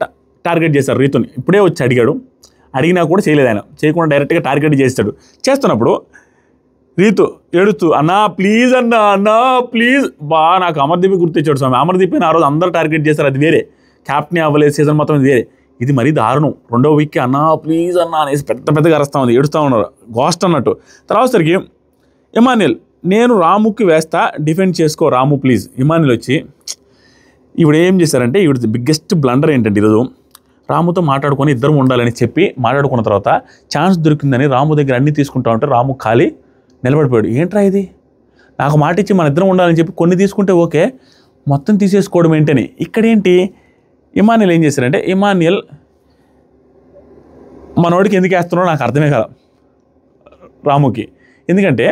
టార్గెట్ చేశారు రీతుని. ఇప్పుడే వచ్చి అడిగినా కూడా చేయలేదు ఆయన, చేయకుండా డైరెక్ట్గా టార్గెట్ చేస్తాడు. చేస్తున్నప్పుడు రీతు ఏడుస్తూ అన్నా ప్లీజ్ అన్నా ప్లీజ్ నాకు అమర్దీప్ గుర్తొచ్చాడు స్వామి. అమర్దీప్ ఆ రోజు అందరూ టార్గెట్ చేస్తారు, అది వేరే, క్యాప్టెన్ అవ్వలేదు సీజన్ మొత్తం ఇది వేరే, ఇది మరీ దారుణం. 2వ వీక్కి అన్నా ప్లీజ్ అన్నా అనేసి పెద్దగా అరుస్తూ ఉంది, ఏడుస్తూ ఉన్నారు గోస్ట్ అన్నట్టు. తర్వాతసరికి ఇమానియల్ నేను రాముకి వేస్తా, డిఫెండ్ చేసుకో రాము ప్లీజ్. ఇమానియల్ వచ్చి ఇప్పుడు ఏం చేశారంటే ఈవిడ బిగ్గెస్ట్ బ్లండర్ ఏంటంటే ఈరోజు రాముతో మాట్లాడుకొని ఇద్దరం ఉండాలని చెప్పి మాట్లాడుకున్న తర్వాత ఛాన్స్ దొరికిందని రాము దగ్గర అన్నీ తీసుకుంటా ఉంటే రాము ఖాళీ నిలబడిపోయాడు. ఏంట్రా ఇది, నాకు మాట ఇచ్చి మన ఇద్దరం ఉండాలని చెప్పి కొన్ని తీసుకుంటే ఓకే, మొత్తం తీసేసుకోవడం ఏంటని. ఇక్కడేంటి ఇమానియల్ ఏం చేశారంటే ఇమానియల్ మనోడికి ఎందుకు వేస్తున్నాడో నాకు అర్థమే కదా. రాముకి. ఎందుకంటే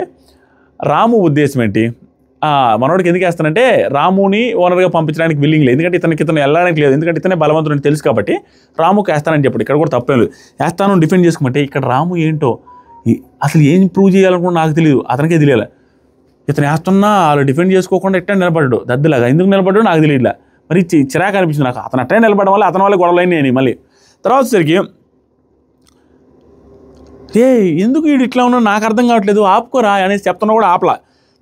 రాము ఉద్దేశం ఏంటి, మనోడికి ఎందుకు వేస్తానంటే రాముని ఓనర్గా పంపించడానికి విల్లింగ్ లేదు, ఎందుకంటే ఇతను వెళ్ళడానికి లేదు, ఎందుకంటే ఇతనే బలవంతుడు తెలుసు కాబట్టి రాముకి వేస్తానని చెప్పాడు. ఇక్కడ కూడా తప్పేం లేదు, వేస్తాను డిఫెండ్ చేసుకోమంటే ఇక్కడ రాము ఏంటో అసలు ఏం ప్రూవ్ చేయాలనుకున్నా నాకు తెలియదు, అతనికే తెలియాలి. ఇతను వేస్తున్నా వాళ్ళు డిఫెండ్ చేసుకోకుండా ఎట్లా నిలబడ్డాడు దద్దులాగా, ఎందుకు నిలబడ్డాడు నాకు తెలియట్లా. మరి చిరాకు అనిపించింది నాకు, అతను అట్టే నిలబడడం వల్ల అతని వల్ల గొడవలైన నేను మళ్ళీ తర్వాత సరికి ఎందుకు వీడు ఇట్లా ఉన్నా నాకు అర్థం కావట్లేదు ఆపుకోరా అనేసి చెప్తున్నా కూడా ఆపలా.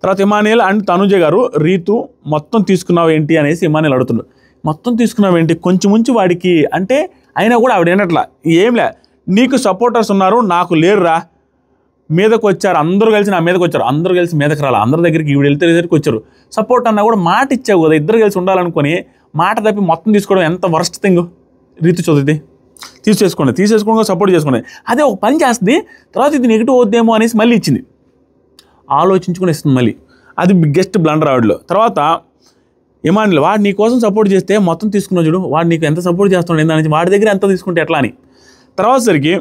తర్వాత ఇమానియల్ అండ్ తనుజ గారు రీతు మొత్తం తీసుకున్నావు ఏంటి అనేసి ఇమానియల్ అడుగుతున్నాడు. మొత్తం తీసుకున్నావు ఏంటి, కొంచెం ముంచి వాడికి అంటే అయినా కూడా ఆవిడ ఏంటట్లా ఏంలే, నీకు సపోర్టర్స్ ఉన్నారు నాకు లేరురా, మీదకు వచ్చారు అందరూ కలిసి నా మీదకి వచ్చారు, అందరూ కలిసి మీదకి రాలి, అందరి దగ్గరికి ఈవిడ వెళ్తే దగ్గరికి వచ్చారు. సపోర్ట్ అన్నా కూడా మాట ఇచ్చావు కదా, ఇద్దరు కలిసి ఉండాలనుకొని మాట తప్పి మొత్తం తీసుకోవడం ఎంత వరస్ట్ థింగ్. రీతు చదివితే తీసేసుకోండి సపోర్ట్ చేసుకోండి, అదే ఒక పని చేస్తుంది తర్వాత ఇది నెగిటివ్ అవుద్దేమో అనేసి మళ్ళీ ఇచ్చింది, ఆలోచించుకొని ఇస్తుంది మళ్ళీ, అది బిగ్గెస్ట్ బ్లండర్ ఆవిడలో. తర్వాత ఇమానియల్ వాడు నీ కోసం సపోర్ట్ చేస్తే మొత్తం తీసుకున్నావు చూడు, వాడు నీకు ఎంత సపోర్ట్ చేస్తున్నాడు ఏందని వాడి దగ్గర ఎంత తీసుకుంటే ఎట్లా అని. తర్వాత సరికి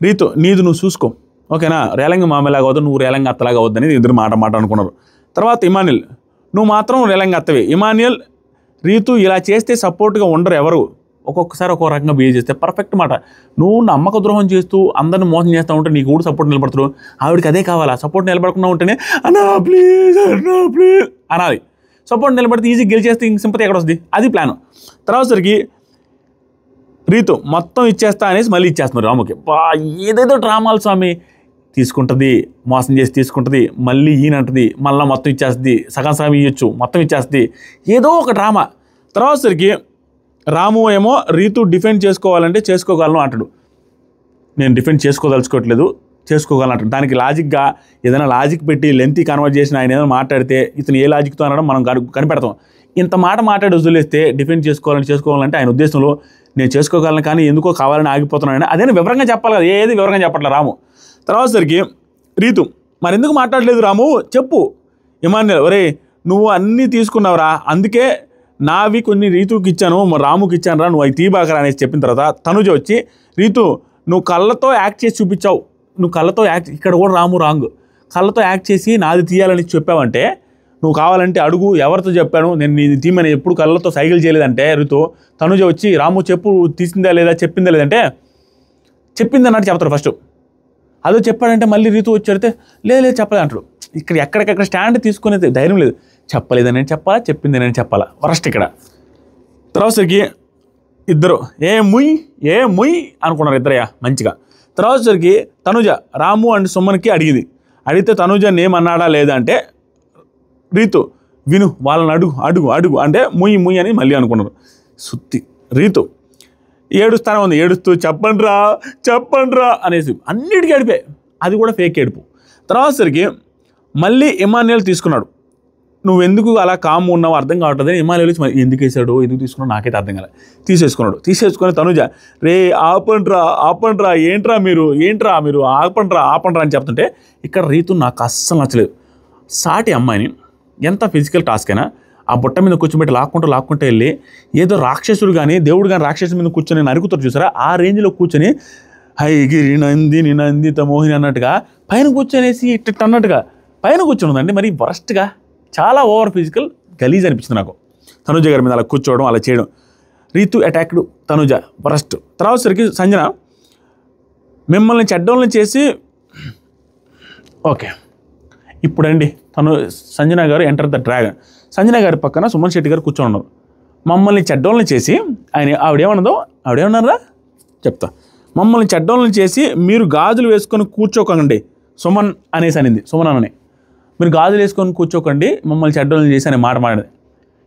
రీతు నీది నువ్వు చూసుకో ఓకేనా, రేలంగి మామలాగా అవుతుంది, నువ్వు రేలంగి అత్తలాగా అవుద్దని ఇద్దరు మాట అనుకున్నారు. తర్వాత ఇమానియల్ నువ్వు మాత్రం రేలంగి అత్తవే. ఇమానియల్ రీతు ఇలా చేస్తే సపోర్ట్గా ఉండరు ఎవరు, ఒక్కొక్కసారి ఒక్కో రకంగా బిహేవ్ చేస్తే పర్ఫెక్ట్ మాట. నువ్వు నమ్మక ద్రోహం చేస్తూ అందరిని మోసం చేస్తూ ఉంటే నీకు కూడా సపోర్ట్ నిలబడుతురు, ఆవిడకి అదే కావాలా, సపోర్ట్ నిలబడకుండా ఉంటేనే అన్నా ప్లీజ్ అనాలి. సపోర్ట్ నిలబడితే ఈజీ గెలిచేస్తే ఇంక సింపతి ఎక్కడ వస్తుంది, అది ప్లాన్. తర్వాత సరికి రీతు మొత్తం ఇచ్చేస్తా అనేసి మళ్ళీ ఇచ్చేస్తున్నారు రాముకి. ఏదేదో డ్రామాలు స్వామి, తీసుకుంటుంది మోసం చేసి తీసుకుంటుంది, మళ్ళీ ఈయనంటుంది, మళ్ళీ మొత్తం ఇచ్చేస్తుంది, సగం సగం ఇవ్వచ్చు మొత్తం ఇచ్చేస్తుంది, ఏదో ఒక డ్రామా. తర్వాత సరికి రాము ఏమో రీతు డిఫెండ్ చేసుకోవాలంటే చేసుకోగలను అంటాడు, నేను డిఫెండ్ చేసుకోదలుచుకోవట్లేదు చేసుకోగలను అంటాడు. దానికి లాజిక్గా ఏదైనా లాజిక్ పెట్టి లెంతీ కన్వర్ట్ చేసిన ఆయన ఏదైనా మాట్లాడితే ఇతను ఏ లాజిక్తో అనడం మనం కనిపెడతాం. ఇంత మాట మాట్లాడి వదిలేస్తే డిఫెండ్ చేసుకోవాలంటే ఆయన ఉద్దేశంలో నేను చేసుకోగలను కానీ ఎందుకో కావాలని ఆగిపోతున్నాను, అదే వివరంగా చెప్పాలి కదా, ఏది వివరంగా చెప్పట్లే రాము. తర్వాత సరికి రీతు మరి ఎందుకు మాట్లాడలేదు రాము చెప్పు. ఇమానియల్ ఒరే నువ్వు అన్నీ తీసుకున్నావురా, అందుకే నావి కొన్ని రీతుకి ఇచ్చాను రాముకి ఇచ్చాను రా, నువ్వు అవి తీబాకరా అనేసి చెప్పిన తర్వాత తనుజ వచ్చి రీతు నువ్వు కళ్ళతో యాక్ట్ చేసి చూపించావు, నువ్వు కళ్ళతో యాక్ట్, ఇక్కడ కూడా రాము రాంగ్, కళ్ళతో యాక్ట్ చేసి నాది తీయాలని చెప్పావంటే నువ్వు కావాలంటే అడుగు ఎవరితో చెప్పాను నేను నీది తీమని, ఎప్పుడు కళ్ళతో సైకిల్ చేయలేదంటే రీతు. తనుజ వచ్చి రాము చెప్పు తీసిందా లేదా చెప్పిందా లేదంటే చెప్పింది అన్నట్టు చెప్తారు ఫస్ట్, అదో చెప్పాడంటే మళ్ళీ రీతు వచ్చి అడితే లేదు చెప్పలేదు అంటాడు. ఇక్కడ ఎక్కడికెక్కడ స్టాండ్ తీసుకునేది ధైర్యం లేదు, చెప్పలేదని చెప్పాలా చెప్పింది నేను చెప్పాలా వరస్ట్ ఇక్కడ. తర్వాత సరికి ఇద్దరు ఏ ముయ్ అనుకున్నారు ఇద్దరయ్యా మంచిగా. తర్వాత సరికి తనుజ రాము అండ్ సుమన్కి అడిగితే తనుజ నేమన్నాడా లేదా అంటే రీతు విను వాళ్ళని అడుగు అంటే ముయ్ అని మళ్ళీ అనుకున్నారు. సుత్తి రీతు ఏడుస్తానే ఉంది, ఏడుస్తూ చెప్పండ్రా అనేసి అన్నిటికీ ఏడిపే, అది కూడా ఫేక్ ఏడుపు. తర్వాత సరికి మళ్ళీ ఇమానియల్ తీసుకున్నాడు, నువ్వు ఎందుకు అలా కామ్ ఉన్నావు అర్థం కావట్లేదు, ఇమానియల్ ఎందుకు వేసాడు ఎందుకు తీసుకున్నావు నాకైతే అర్థం కాలేదు. తీసేసుకొని తనుజ రే ఆపండ్రా ఏంట్రా మీరు ఆపండ్రా అని చెప్తుంటే ఇక్కడ రీతు నాకు అస్సలు నచ్చలేదు. సాటి అమ్మాయిని ఎంత ఫిజికల్ టాస్క్ అయినా ఆ బుట్ట మీద కూర్చోబెట్టి లాక్కుంటూ వెళ్ళి ఏదో రాక్షసుడు కానీ దేవుడు కానీ రాక్షసుడి మీద కూర్చొని నరుకుతారు చూసారా, ఆ రేంజ్లో కూర్చొని హైగిరి నందిత మోహిని అన్నట్టుగా పైన కూర్చొనేసి ఇట్ట అన్నట్టుగా పైన కూర్చున్నదండి. మరి వరస్ట్గా చాలా ఓవర్ ఫిజికల్ గలీజ్ అనిపించింది నాకు తనుజ గారి మీద అలా కూర్చోవడం అలా చేయడం. Rithu attacked Tanuja worst. తర్వాత సరికి సంజన మిమ్మల్ని చెడ్డోళ్ళని చేసి ఓకే ఇప్పుడండి సంజన గారు ఎంటర్ ద డ్రాగన్. సంజన గారి పక్కన సుమన్ శెట్టి గారు కూర్చొని ఉన్నారు. మమ్మల్ని చెడ్డోళ్ళని చేసి ఆవిడేమన్నారా చెప్తా, మమ్మల్ని చెడ్డోళ్ళని చేసి మీరు గాజులు వేసుకొని కూర్చోకండి సుమన్ అనేసి అనింది. సుమన్ అనని మీరు గాజులు వేసుకొని కూర్చోకండి మమ్మల్ని చెడ్డోళ్ళని చేసి అనే మాట మాట్లాడేది.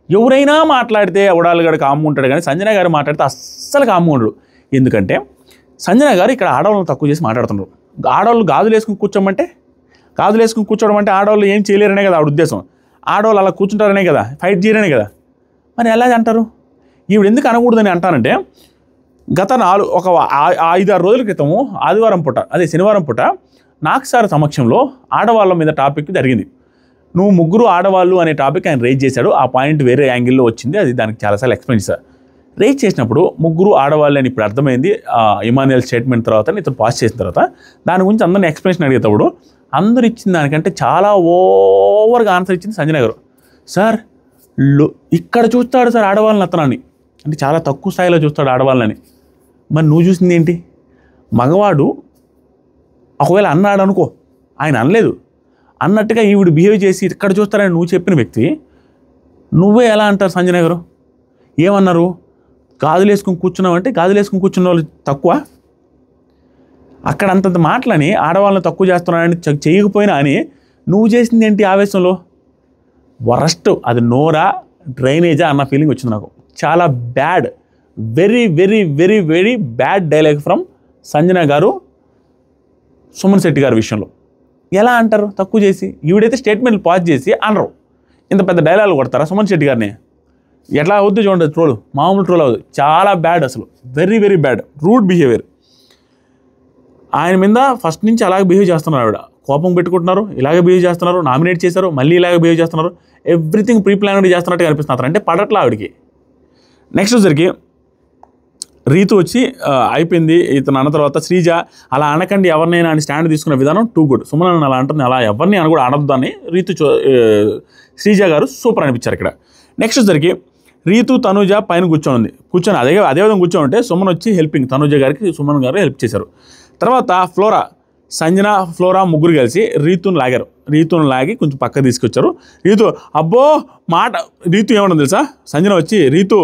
ఎవరైనా మాట్లాడితే ఉడాలు గడు కామ్గా ఉంటాడు కానీ సంజన గారు మాట్లాడితే అస్సలు కామ్గా ఉండడు. ఎందుకంటే సంజన గారు ఇక్కడ ఆడవాళ్ళని తక్కువ చేసి మాట్లాడుతున్నారు. ఆడవాళ్ళు గాజులు వేసుకుని కూర్చోవడం అంటే ఆడవాళ్ళు ఏం చేయలేరనే కదా ఆవిడ ఉద్దేశం. ఆడవాళ్ళు అలా కూర్చుంటారనే కదా, ఫైట్ చేయరనే కదా. మరి ఎలా అంటారు? ఈవిడ ఎందుకు అనకూడదని అంటానంటే గత 5-6 రోజుల క్రితము ఆదివారం పూట శనివారం పూట నాకు సార్ సమక్షంలో ఆడవాళ్ళ మీద టాపిక్ జరిగింది. నువ్వు ముగ్గురు ఆడవాళ్ళు అనే టాపిక్ ఆయన రేజ్ చేశాడు. ఆ పాయింట్ వేరే యాంగిల్లో వచ్చింది, అది దానికి చాలాసార్లు ఎక్స్ప్లెయిన్ చేశారు. రేజ్ చేసినప్పుడు ముగ్గురు ఆడవాళ్ళని ఇప్పుడు అర్థమైంది ఇమాన్యుయల్ స్టేట్మెంట్ తర్వాత ఇతను పాస్ చేసిన తర్వాత దాని గురించి అందరిని ఎక్స్ప్లెనేషన్ అడిగేటప్పుడు అందరు ఇచ్చిన దానికంటే చాలా ఓవర్గా ఆన్సర్ ఇచ్చింది సంజన గారు. సార్ ఇక్కడ చూస్తాడు సార్ ఆడవాళ్ళని అతనని, అంటే చాలా తక్కువ స్థాయిలో చూస్తాడు ఆడవాళ్ళని. మరి నువ్వు చూసింది ఏంటి? మగవాడు ఒకవేళ అన్నాడు అనుకో, ఆయన అనలేదు అన్నట్టుగా ఈవిడు బిహేవ్ చేసి ఇక్కడ చూస్తారని నువ్వు చెప్పిన వ్యక్తి నువ్వే ఎలా అంటారు సంజన గారు? ఏమన్నారు? గాజులు వేసుకుని కూర్చున్నావు అంటే గాజులు వేసుకుని కూర్చున్న వాళ్ళు తక్కువ, అక్కడ అంతంత మాటలని ఆడవాళ్ళని తక్కువ చేస్తున్నాడని చేయకపోయినా అని నువ్వు చేసింది ఏంటి ఆవేశంలో? వరస్ట్. అది నోరా డ్రైనేజా అన్న ఫీలింగ్ వచ్చింది నాకు. చాలా bad, very very very very bad dialogue from Sanjana గారు సుమన్ శెట్టి గారి విషయంలో. ఎలా అంటారు తక్కువ చేసి? ఈవిడైతే స్టేట్మెంట్లు పాస్ చేసి అనరు, ఇంత పెద్ద డైలాగులు కొడతారా సుమన్ శెట్టి గారిని? ఎట్లా అవుద్దు చూడండి ట్రోల్, మామూలు ట్రోల్ అవ్వదు. చాలా బ్యాడ్, అసలు very very bad, rude behaviour. ఆయన మీద ఫస్ట్ నుంచి అలాగే బిహేవ్ చేస్తున్నారు. ఆవిడ కోపం పెట్టుకుంటున్నారు, ఇలాగే బిహేవ్ చేస్తున్నారు, నామినేట్ చేశారు, మళ్ళీ ఇలాగే బిహేవ్ చేస్తున్నారు, ఎవ్రీథింగ్ ప్రీ ప్లాన్డ్ చేస్తున్నట్టుగా అనిపిస్తున్నారు. అంటే పడట్లా ఆవిడకి. నెక్స్ట్ వచ్చరికి రీతు వచ్చి అయిపోయింది ఇతను అన్న తర్వాత శ్రీజ అలా అనకండి ఎవరినైనా అని స్టాండ్ తీసుకున్న విధానం టూ గుడ్. సుమన్ అలా అంటుంది, అలా ఎవరిని అని కూడా అనొద్దు అని శ్రీజ గారు సూపర్ అనిపించారు ఇక్కడ. నెక్స్ట్ వచ్చరికి రీతు తనుజ పైన కూర్చొని అదేవిధంగా కూర్చొని ఉంటే సుమన్ వచ్చి హెల్పింగ్ తనుజ గారికి సుమన్ గారు హెల్ప్ చేశారు. తర్వాత ఫ్లోరా, సంజన, ఫ్లోరా ముగ్గురు కలిసి రీతును లాగి కొంచెం పక్క తీసుకొచ్చారు. రీతు అబ్బో మాట, రీతు ఏమన్నా తెలుసా, సంజన వచ్చి రీతు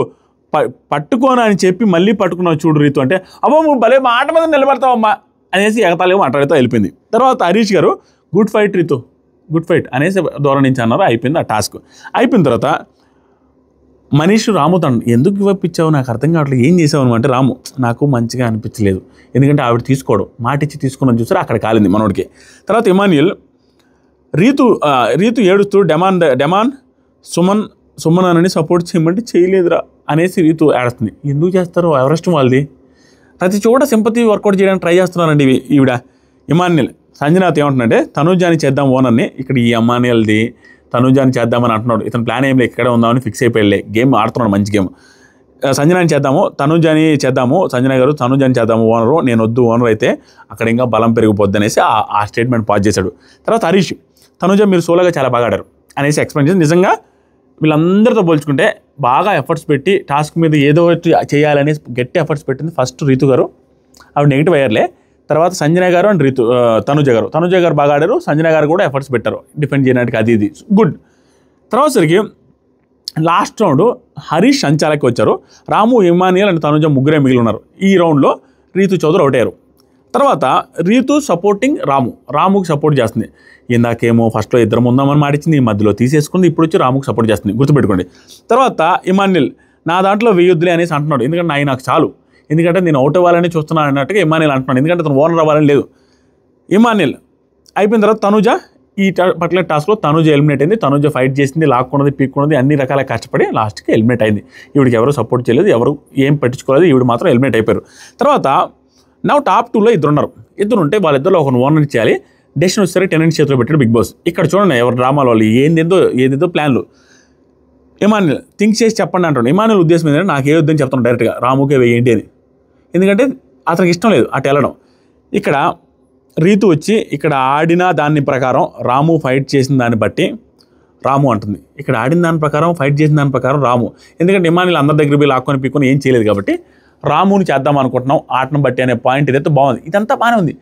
పట్టుకోను అని చెప్పి మళ్ళీ పట్టుకున్నావు చూడు రీతు అంటే, అబ్బో నువ్వు భలే మాట మీద నిలబడతావమ్మా అనేసి ఎగతాళిగా మాట్లాడుతూ వెళ్ళిపోయింది. తర్వాత Harish garu good fight Rithu, good fight అనేసి దూరం నుంచి అన్నారు. అయిపోయింది ఆ టాస్క్. అయిపోయిన తర్వాత మనీష్ రాము తను ఎందుకు ఇవ్వపించావు నాకు అర్థం కావట్లేదు, ఏం చేసావు అనమాట. రాము నాకు మంచిగా అనిపించలేదు, ఎందుకంటే ఆవిడ తీసుకోవడం మాట ఇచ్చి తీసుకున్నాను చూసారు, అక్కడ కాలింది మనోడికి. తర్వాత ఇమాన్యుయల్ రీతు ఏడుస్తూ డెమాన్ సుమన్ అని సపోర్ట్ చేయమంటే చేయలేదురా అనేసి రీతు ఏడుస్తుంది. ఎందుకు చేస్తారు, ఎవరిష్టం వాళ్ళది. ప్రతి చోట సింపతి వర్కౌట్ చేయడానికి ట్రై చేస్తున్నారండి ఈవిడ. ఇమాన్యుయల్ సంజనాథ్ ఏమంటున్నాడంటే తనుజాని చేద్దాం ఓనర్ని, ఇక్కడ ఈ ఇమాన్యుయల్ది తనుజాని చేద్దామని అంటున్నాడు. ఇతను ప్లాన్ ఏం లేదు, ఇక్కడే ఉందామని ఫిక్స్ అయిపోయి గేమ్ ఆడుతున్నాడు, మంచి గేమ్. సంజనాని చేద్దాము, తనుజాని చేద్దాము, సంజన గారు తనుజాని చేద్దాము ఓనరు, నేను వద్దు ఓనర్ అయితే అక్కడ ఇంకా బలం పెరిగిపోద్ది అనేసి ఆ స్టేట్మెంట్ పాస్ చేశాడు. తర్వాత హరీష్ తనుజ మీరు సోలోగా చాలా బాగా ఆడారు అనేసి ఎక్స్ప్లెయిన్ చేసి, నిజంగా వీళ్ళందరితో పోల్చుకుంటే బాగా ఎఫర్ట్స్ పెట్టి టాస్క్ మీద ఏదో ఒకటి చేయాలని గట్టి ఎఫర్ట్స్ పెట్టింది ఫస్ట్ రీతు గారు, ఆవిడ నెగిటివ్ అయ్యారులే. తర్వాత సంజన గారు అండ్ తనుజ గారు బాగా ఆడారు, సంజన గారు కూడా ఎఫర్ట్స్ పెట్టారు డిఫెండ్ చేయడానికి, అది ఇది గుడ్. తర్వాత సరికి లాస్ట్ రౌండ్ హరీష్ సంచాలకి వచ్చారు, రాము, ఇమాన్యుయల్ అండ్ తనుజ ముగ్గురే మిగిలి ఉన్నారు. ఈ రౌండ్లో రీతు చౌదరి అవుట్ అయ్యారు. తర్వాత రీతు సపోర్టింగ్ రాముకి సపోర్ట్ చేస్తుంది. ఇందాకేమో ఫస్ట్లో ఇద్దరం ఉందామని మాటిచ్చింది, ఈ మధ్యలో తీసేసుకుంది, ఇప్పుడు వచ్చి రాముకి సపోర్ట్ చేస్తుంది, గుర్తుపెట్టుకోండి. తర్వాత ఇమాన్యుయల్ నా దాంట్లో వేయొద్దులే అనేసి అంటున్నాడు, ఎందుకంటే నాకు చాలు, ఎందుకంటే నేను అవుట్ అవ్వాలని చూస్తున్నాను అన్నట్టుగా ఇమాన్యుయల్ అంటున్నాడు, ఎందుకంటే అతను ఓనర్ అవ్వాలని లేదు. ఇమాన్యుయల్ అయిపోయిన తర్వాత తనుజ ఈ పర్టికులర్ టాస్క్లో తనుజ ఎలిమినేట్ అయింది. తనుజ ఫైట్ చేసింది, లాక్కున్నది, పీక్కున్నది, అన్ని రకాల కష్టపడి లాస్ట్కి ఎలిమినేట్ అయింది. ఈవిడికి ఎవరు సపోర్ట్ చేయలేదు, ఎవరు ఏం పట్టించుకోలేదు, ఈవిడ మాత్రం ఎలిమినేట్ అయిపోయారు. తర్వాత టాప్ 2లో ఇద్దరు ఉంటే వాళ్ళిద్దరిలో ఒక ఓనర్ చేయాలి. డెసిషన్ వచ్చేసరికి టెనెంట్ చేతిలో పెట్టాడు బిగ్ బాస్. ఇక్కడ చూడండి ఎవరు డ్రామాల వాళ్ళు ఏదేదో ప్లాన్లు. ఇమాన్యుయల్ థింక్ చేసి చెప్పండి అంటాడు. ఇమాన్యుయల్ ఉద్దేశం ఏంటంటే నాకు ఏ వద్దని చెప్తాను డైరెక్ట్గా, రాముకే వేయండి అని, ఎందుకంటే అతనికి ఇష్టం లేదు అటు వెళ్ళడం. ఇక్కడ రీతు వచ్చి ఇక్కడ ఆడిన దాని ప్రకారం రాము ఫైట్ చేసిన దాన్ని బట్టి రాము అంటుంది, ఇక్కడ ఆడిన దాని ప్రకారం ఫైట్ చేసిన దాని ప్రకారం రాము, ఎందుకంటే ఇమాన్యుయల్ అందరి దగ్గర పోయి లాక్కొని పీక్కొని ఏం చేయలేదు కాబట్టి రాముని చేద్దాం అనుకుంటున్నాం ఆటను బట్టి అనే పాయింట్ ఇదైతే బాగుంది. ఇదంతా బాగానే ఉంది.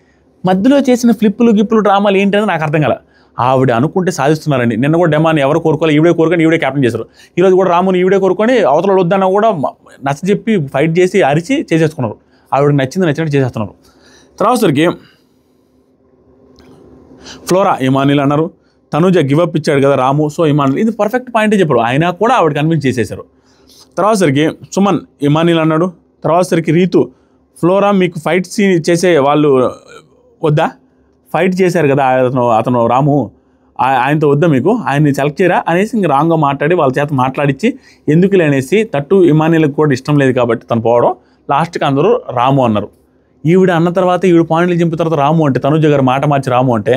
మధ్యలో చేసిన ఫ్లిప్పులు డ్రామాలు ఏంటనేది నాకు అర్థం కాల. ఆవిడ అనుకుంటే సాధిస్తున్నారండి. నిన్న కూడా డెమాన్ ఎవరు కోరుకోవాలి, ఈవిడే కోరుకొని ఈవిడే క్యాప్టెన్ చేశారు. ఈరోజు కూడా రాముని ఈవిడే కోరుకొని అవతల వద్దన్న కూడా నచ్చజెప్పి ఫైట్ చేసి అరిచి చేసేసుకున్నారు. ఆవిడకి నచ్చినట్టు చేసేస్తున్నారు. తర్వాత సరికి ఫ్లోరా ఇమాన్యుయల్ అన్నారు, తనుజ గివప్ ఇచ్చాడు కదా రాము, సో ఇమాన్యుయల్ ఇది పర్ఫెక్ట్ పాయింటే చెప్పారు, అయినా కూడా ఆవిడ కన్విన్స్ చేసేశారు. తర్వాత సరికి సుమన్ ఇమాన్యుయల్ అన్నాడు. తర్వాత సరికి రీతు ఫ్లోరా మీకు ఫైట్ సీన్ చేసే వాళ్ళు వద్దా, ఫైట్ చేశారు కదా అతను రాము, ఆయనతో వద్దా మీకు, ఆయన్ని సెలెక్ట్ చేయరా అనేసి ఇంక రాంగ్గా మాట్లాడి వాళ్ళ చేత మాట్లాడించి ఎందుకు లేనేసి తట్టు ఇమాన్యుయల్కి కూడా ఇష్టం లేదు కాబట్టి తను పోవడం. లాస్ట్కి అందరూ రాము అన్నారు. ఈవిడ అన్న తర్వాత ఈవిడ పాయింట్లు చింపిన తర్వాత రాము అంటే తనుజ గారు మాట మార్చి రాము అంటే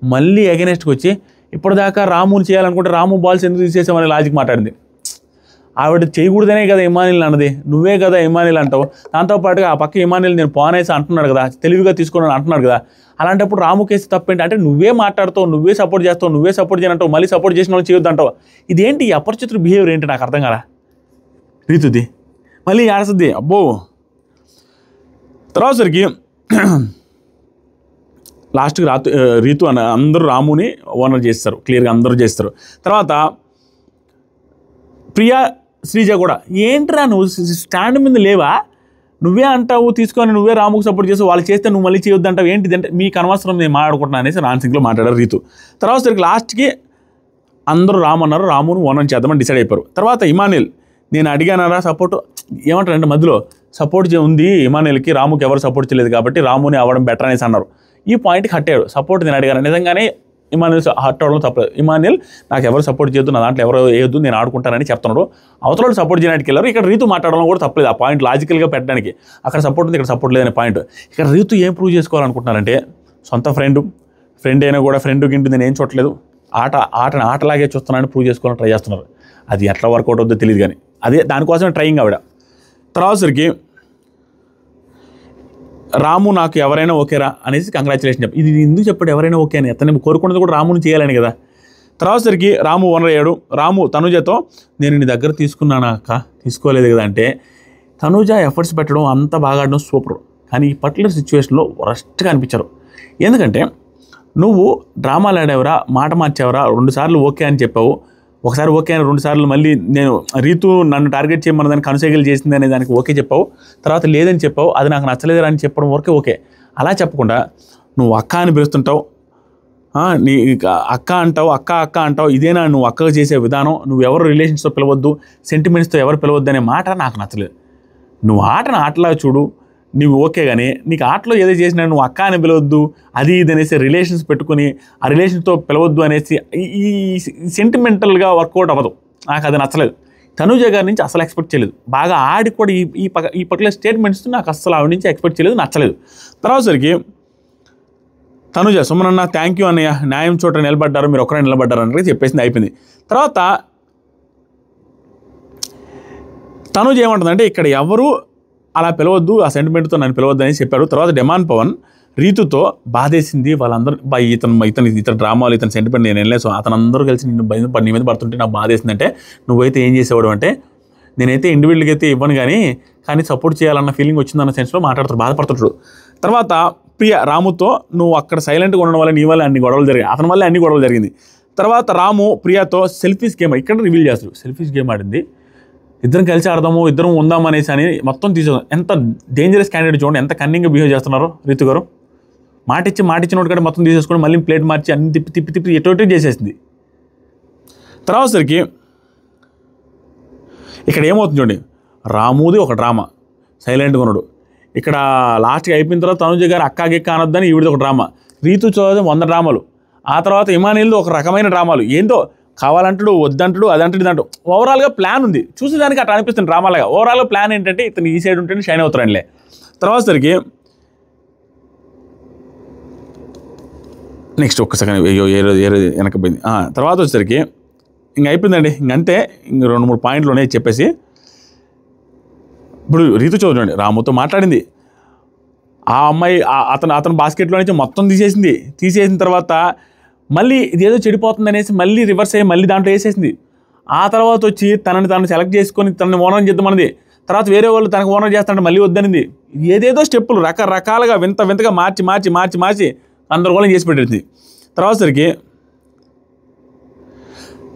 మళ్ళీ అగెనెస్ట్కి వచ్చి ఇప్పటిదాకా రాముని చేయాలనుకుంటే రాము బాల్స్ ఎందుకు తీసేసామని లాజిక్ మాట్లాడింది. ఆవిడ చేయకూడదనే కదా ఇమానిల్ అన్నది, నువ్వే కదా ఇమానిల్ అంటావు. దాంతోపాటుగా ఆ పక్క ఇమానిల్ నేను పోనేసి అంటున్నాడు కదా, తెలివిగా తీసుకున్నాను అంటున్నాడు కదా. అలాంటప్పుడు రాము కేసు తప్పేంటి అంటే నువ్వే మాట్లాడుతావు, నువ్వే సపోర్ట్ చేస్తావు, నువ్వే సపోర్ట్ చేయనంటావు, మళ్ళీ సపోర్ట్ చేసిన వాళ్ళు చేయొద్దు అంటావు. ఇదేంటి ఈ అపరిచితుడు బిహేవియర్ ఏంటి నాకు అర్థం కాదా రీతుది. మళ్ళీ ఆడసద్ది అబ్బో. తర్వాత సరికి లాస్ట్కి రీతు అని అందరూ రాముని ఓనర్ చేస్తారు, క్లియర్గా అందరూ చేస్తారు. తర్వాత ప్రియా శ్రీజ కూడా ఏంట్రా నువ్వు స్టాండ్ మీద లేవా, నువ్వే అంటావు తీసుకొని నువ్వే రాముకు సపోర్ట్ చేస్తావు, వాళ్ళు చేస్తే నువ్వు మళ్ళీ చేయొద్దు అంటావు ఏంటిదంటే మీకు అనవసరం నేను మాట్లాడుకుంటున్నా అనేసి నాన్సింగ్లో మాట్లాడారు రీతు. తర్వాత సరికి లాస్ట్కి అందరూ రాము అన్నారు, రామును ఓనర్ చేద్దామని డిసైడ్ అయిపోయారు. తర్వాత ఇమానిల్ నేను అడిగానారా సపోర్ట్ ఏమంటారంటే మధ్యలో సపోర్ట్ ఉంది ఇమానిల్కి, రాముకి ఎవరు సపోర్ట్ చేయలేదు కాబట్టి రాముని అవ్వడం బెటర్ అనేసి అన్నారు. ఈ పాయింట్కి హట్టాడు. సపోర్ట్ నేను అడిగాను, నిజంగానే ఇమానిల్ హట్ అవ్వడం తప్పలేదు. ఇమానిల్ నాకు ఎవరు సపోర్ట్ చేయొద్దు, నా దాంట్లో ఎవరు వేయొద్దు, నేను ఆడుకుంటానని చెప్తున్నాడు. అవతల సపోర్ట్ చేయడానికి వెళ్ళారు. ఇక్కడ రీతు మాట్లాడడం కూడా తప్పలేదు, ఆ పాయింట్ లాజికల్గా పెట్టడానికి. అక్కడ సపోర్ట్ ఉంది, ఇక్కడ సపోర్ట్ లేదనే పాయింట్. ఇక్కడ రీతు ఏం ప్రూవ్ చేసుకోవాలనుకుంటున్నారంటే సొంత ఫ్రెండ్ అయినా కూడా ఫ్రెండ్ గింటి నేను ఏం చూడలేదు, ఆటని ఆటలాగే చూస్తున్నానని ప్రూవ్ చేసుకోవాలని ట్రై చేస్తున్నారు. అది ఎట్లా వర్కౌట్ అవుతుందో తెలియదు కానీ అదే దానికోసమే ట్రైయింగ్ ఆవిడ. తర్వాత సరికి రాము నాకు ఎవరైనా ఓకేరా అనేసి కంగ్రాచులేషన్ చెప్పి ఇది ఎందుకు చెప్పాడు ఎవరైనా ఓకే అని, అతను కోరుకున్నది కూడా రాముని చేయాలని కదా. తర్వాత సరికి రాము ఓనర్ అయ్యాడు. రాము తనుజతో నేను నీ దగ్గర తీసుకున్నానా అక్క, తీసుకోలేదు కదా అంటే తనుజ ఎఫర్ట్స్ పెట్టడం అంత బాగా ఆడడం సూపర్. కానీ ఈ పర్టికులర్ సిచ్యువేషన్లో వరస్ట్గా అనిపించారు. ఎందుకంటే నువ్వు డ్రామాలు ఆడావురా, మాట మార్చావురా, 2 సార్లు ఓకే అని చెప్పావు, ఒకసారి ఓకే అని 2 సార్లు మళ్ళీ నేను రీతు నన్ను టార్గెట్ చేయమన్న దానికి కనుసైగలు చేసింది అనే దానికి ఓకే చెప్పావు, తర్వాత లేదని చెప్పావు, అది నాకు నచ్చలేదు అని చెప్పడం వరకే ఓకే. అలా చెప్పకుండా నువ్వు అక్క అని పిలుస్తుంటావు, నీ అక్క అంటావు, ఇదేనా నువ్వు అక్కగా చేసే విధానం, నువ్వు ఎవరు రిలేషన్స్తో పిలవద్దు, సెంటిమెంట్స్తో ఎవరు పిలవద్దు అనే మాట నాకు నచ్చలేదు. నువ్వు ఆటను ఆటలా చూడు, నువ్వు ఓకే కానీ నీకు ఆటలో ఏదో చేసినా నువ్వు అక్క అని పిలవద్దు, అది ఇది అనేసి రిలేషన్స్ పెట్టుకుని ఆ రిలేషన్తో పిలవద్దు అనేసి ఈ సెంటిమెంటల్గా వర్కౌట్ అవ్వదు. నాకు అది నచ్చలేదు. తనుజ గారి నుంచి అసలు ఎక్స్పెక్ట్ చేయలేదు. బాగా ఆడి కూడా ఈ పర్టికులర్ స్టేట్మెంట్స్ నాకు అసలు ఆవిడ నుంచి ఎక్స్పెక్ట్ చేయలేదు, నచ్చలేదు. తర్వాత సరికి తనుజ సుమనన్న థ్యాంక్ యూ అన్నయ్య, న్యాయం చోట నిలబడ్డారు, మీరు ఒకరే నిలబడ్డారు అనేది చెప్పేసింది, అయిపోయింది. తర్వాత తనుజ ఏమంటుందంటే ఇక్కడ ఎవరు అలా పిలవద్దు, ఆ సెంటిమెంట్తో నన్ను పిలవద్దు అని చెప్పారు. తర్వాత డెమాన్ పవన్ రీతుతో బాధేసింది వాళ్ళందరూ, ఇతను డ్రామాలు ఇతని సెంటిమెంట్ నేను వెళ్ళలేదు, సో అతను అందరూ కలిసి నీ మీద పడుతుంటే నాకు బాధేసిందంటే నువ్వైతే ఏం చేసేవాడు అంటే నేనైతే ఇండివిజువల్గా అయితే ఇవ్వను కానీ సపోర్ట్ చేయాలన్న ఫీలింగ్ వచ్చిందన్న సెన్స్లో మాట్లాడుతాడు, బాధపడుతుంటాడు. తర్వాత ప్రియ రాముతో నువ్వు అక్కడ సైలెంట్గా ఉండడం వల్ల నీ వల్ల అన్ని గొడవలు జరిగాయి, అతని వల్ల అన్ని గొడవలు జరిగింది. తర్వాత రాము ప్రియతో సెల్ఫీస్ గేమ్ ఇక్కడ రివీల్ చేస్తారు, సెల్ఫీస్ గేమ్ ఆడింది, ఇద్దరం కలిసి ఆడదాము, ఇద్దరం ఉందాం అనేసి అని మొత్తం తీసుకో. ఎంత డేంజరస్ క్యాండిడేట్ చూడండి, ఎంత కన్నింగ్గా బిహేవ్ చేస్తున్నారు రీతు గారు. మాట ఇచ్చినోటి కంటే మొత్తం తీసేసుకొని మళ్ళీ ప్లేట్ మార్చి అన్ని తిప్పి ఎటు చేసేసింది. తర్వాత సరికి ఇక్కడ ఏమవుతుంది చూడండి, రాముది ఒక డ్రామా సైలెంట్గా ఉన్నాడు. ఇక్కడ లాస్ట్కి అయిపోయిన తర్వాత తనుజ గారు అక్కాగిక్క అనొద్దని ఈవిడిది ఒక డ్రామా, రీతు చోదం 100 డ్రామాలు, ఆ తర్వాత ఇమానిల్ది ఒక రకమైన డ్రామాలు, ఏందో కావాలంటాడు వద్దంటాడు అదంటాడు ఇదంటాడు. ఓవరాల్గా ప్లాన్ ఉంది, చూసేదానికి అట్లా అనిపిస్తుంది డ్రామాలాగా. ఓవరాల్గా ప్లాన్ ఏంటంటే ఇతను ఈ సైడ్ ఉంటేనే షైన్ అవుతారంలే. తర్వాత సరికి నెక్స్ట్ ఒక్క సెకండ్ వెనకపోయింది. తర్వాత వచ్చేసరికి ఇంక అయిపోయిందండి, ఇంకంతే. ఇంక 2-3 పాయింట్లు ఉన్నాయి చెప్పేసి. ఇప్పుడు రీతు చూడండి, రాముతో మాట్లాడింది, ఆ అమ్మాయి అతను బాస్కెట్లో నుంచి మొత్తం తీసేసిన తర్వాత మళ్ళీ ఇదేదో చెడిపోతుంది అనేసి మళ్ళీ రివర్స్ అయ్యి మళ్ళీ దాంట్లో వేసేసింది. ఆ తర్వాత వచ్చి తనని సెలెక్ట్ చేసుకొని తనని ఓనర్ చేద్దామన్నది. తర్వాత వేరే వాళ్ళు తనకు ఓనర్ చేస్తానంటే మళ్ళీ వద్దనింది. ఏదేదో స్టెప్పులు రకరకాలుగా వింతగా మార్చి అందరిగోళం చేసి పెట్టింది. తర్వాత సరికి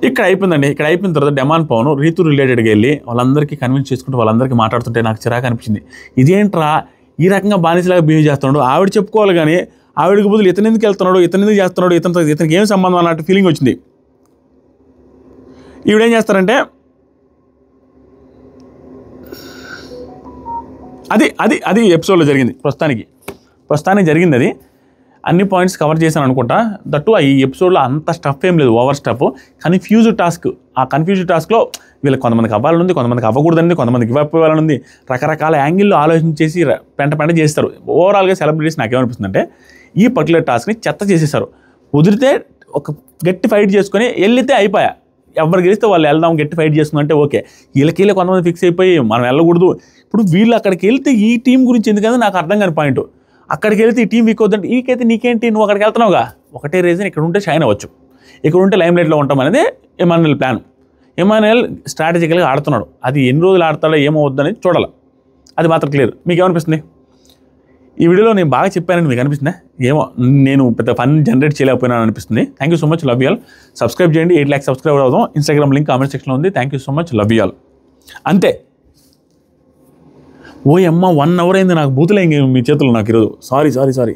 ఇక్కడ అయిపోయిందండి. ఇక్కడ అయిపోయిన తర్వాత డెమాన్ పవన్ రీతు రిలేటెడ్గా వెళ్ళి వాళ్ళందరికీ కన్విన్స్ చేసుకుంటూ వాళ్ళందరికీ మాట్లాడుతుంటే నాకు చిరాకు అనిపించింది. ఇదేంట్రా ఈ రకంగా బానిసలాగా బిహేవ్ చేస్తున్నాడు, ఆవిడ చెప్పుకోవాలి కానీ ఆవిడకి బదులు ఇతను ఎందుకు వెళ్తున్నాడు, ఇతను ఎందుకు చేస్తున్నాడు, ఇతనికి ఏం సంబంధం అన్నట్టు ఫీలింగ్ వచ్చింది. ఈవిడేం చేస్తారంటే అది ఎపిసోడ్లో జరిగింది. ప్రస్తుతానికి జరిగింది. అది అన్ని పాయింట్స్ కవర్ చేశాను అనుకుంటా. దట్టు ఈ ఎపిసోడ్లో అంత స్టఫ్ ఏం లేదు, ఓవర్ స్టఫ్. కన్ఫ్యూజ్డ్ టాస్క్, ఆ కన్ఫ్యూజ్డ్ టాస్క్లో వీళ్ళకి కొంతమందికి అవ్వాలనుంది, కొంతమందికి అవ్వకూడదండి, కొంతమందికి ఇవ్వకపోవాలనుంది, రకరకాల యాంగిల్లో ఆలోచించేసి పెంట చేస్తారు. ఓవరాల్గా సెలబ్రిటీస్ నాకేమనిపిస్తుంది అంటే ఈ పర్టికులర్ టాస్క్ని చెత్త చేసేసారు. కుదిరితే ఒక గట్టి ఫైట్ చేసుకొని వెళ్తే అయిపోయా, ఎవరు గెలిస్తే వాళ్ళు వెళ్దాం గట్టి ఫైట్ చేస్తుందంటే ఓకే. వీళ్ళకి కొంతమంది ఫిక్స్ అయిపోయి మనం వెళ్ళకూడదు. ఇప్పుడు వీళ్ళు అక్కడికి వెళ్తే ఈ టీం గురించి ఎందుకంటే నాకు అర్థం కాని పాయింట్. అక్కడికి వెళ్తే ఈ టీం వీక్ అవుతుందంటే వీకైతే నీకేంటి, నువ్వు అక్కడికి వెళ్తున్నావుగా. ఒకటే రీజన్, ఇక్కడ ఉంటే షైన్ అవ్వచ్చు, ఇక్కడ ఉంటే లైమ్ లైట్లో ఉంటాం అనేది ఎమాన్యుయల్ ప్లాన్. ఎమాన్యుయల్ స్ట్రాటజికల్గా ఆడుతున్నాడు. అది ఎన్ని రోజులు ఆడతాడో ఏమవుద్దు అనేది చూడాలి. అది మాత్రం క్లియర్. మీకు ఏమనిపిస్తుంది ఈ వీడియోలో? నేను బాగా చెప్పానని మీకు అనిపిస్తుందా? ఏమో, నేను పెద్ద ఫన్ జనరేట్ చేయలేకపోయినాను అనిపిస్తుంది. Thank you so much, love you all. Subscribe చేయండి, 8 lakhs సబ్స్క్రైబర్ అవుదాం. ఇన్స్టాగ్రామ్ లింక్ కామెంట్ సెక్షన్లో ఉంది. Thank you so much, love you all. అంతే. ఓ అమ్మ 1 hour అయింది నాకు బూతులే మీ చేతుల్లో నాకు ఈరోజు. సారీ.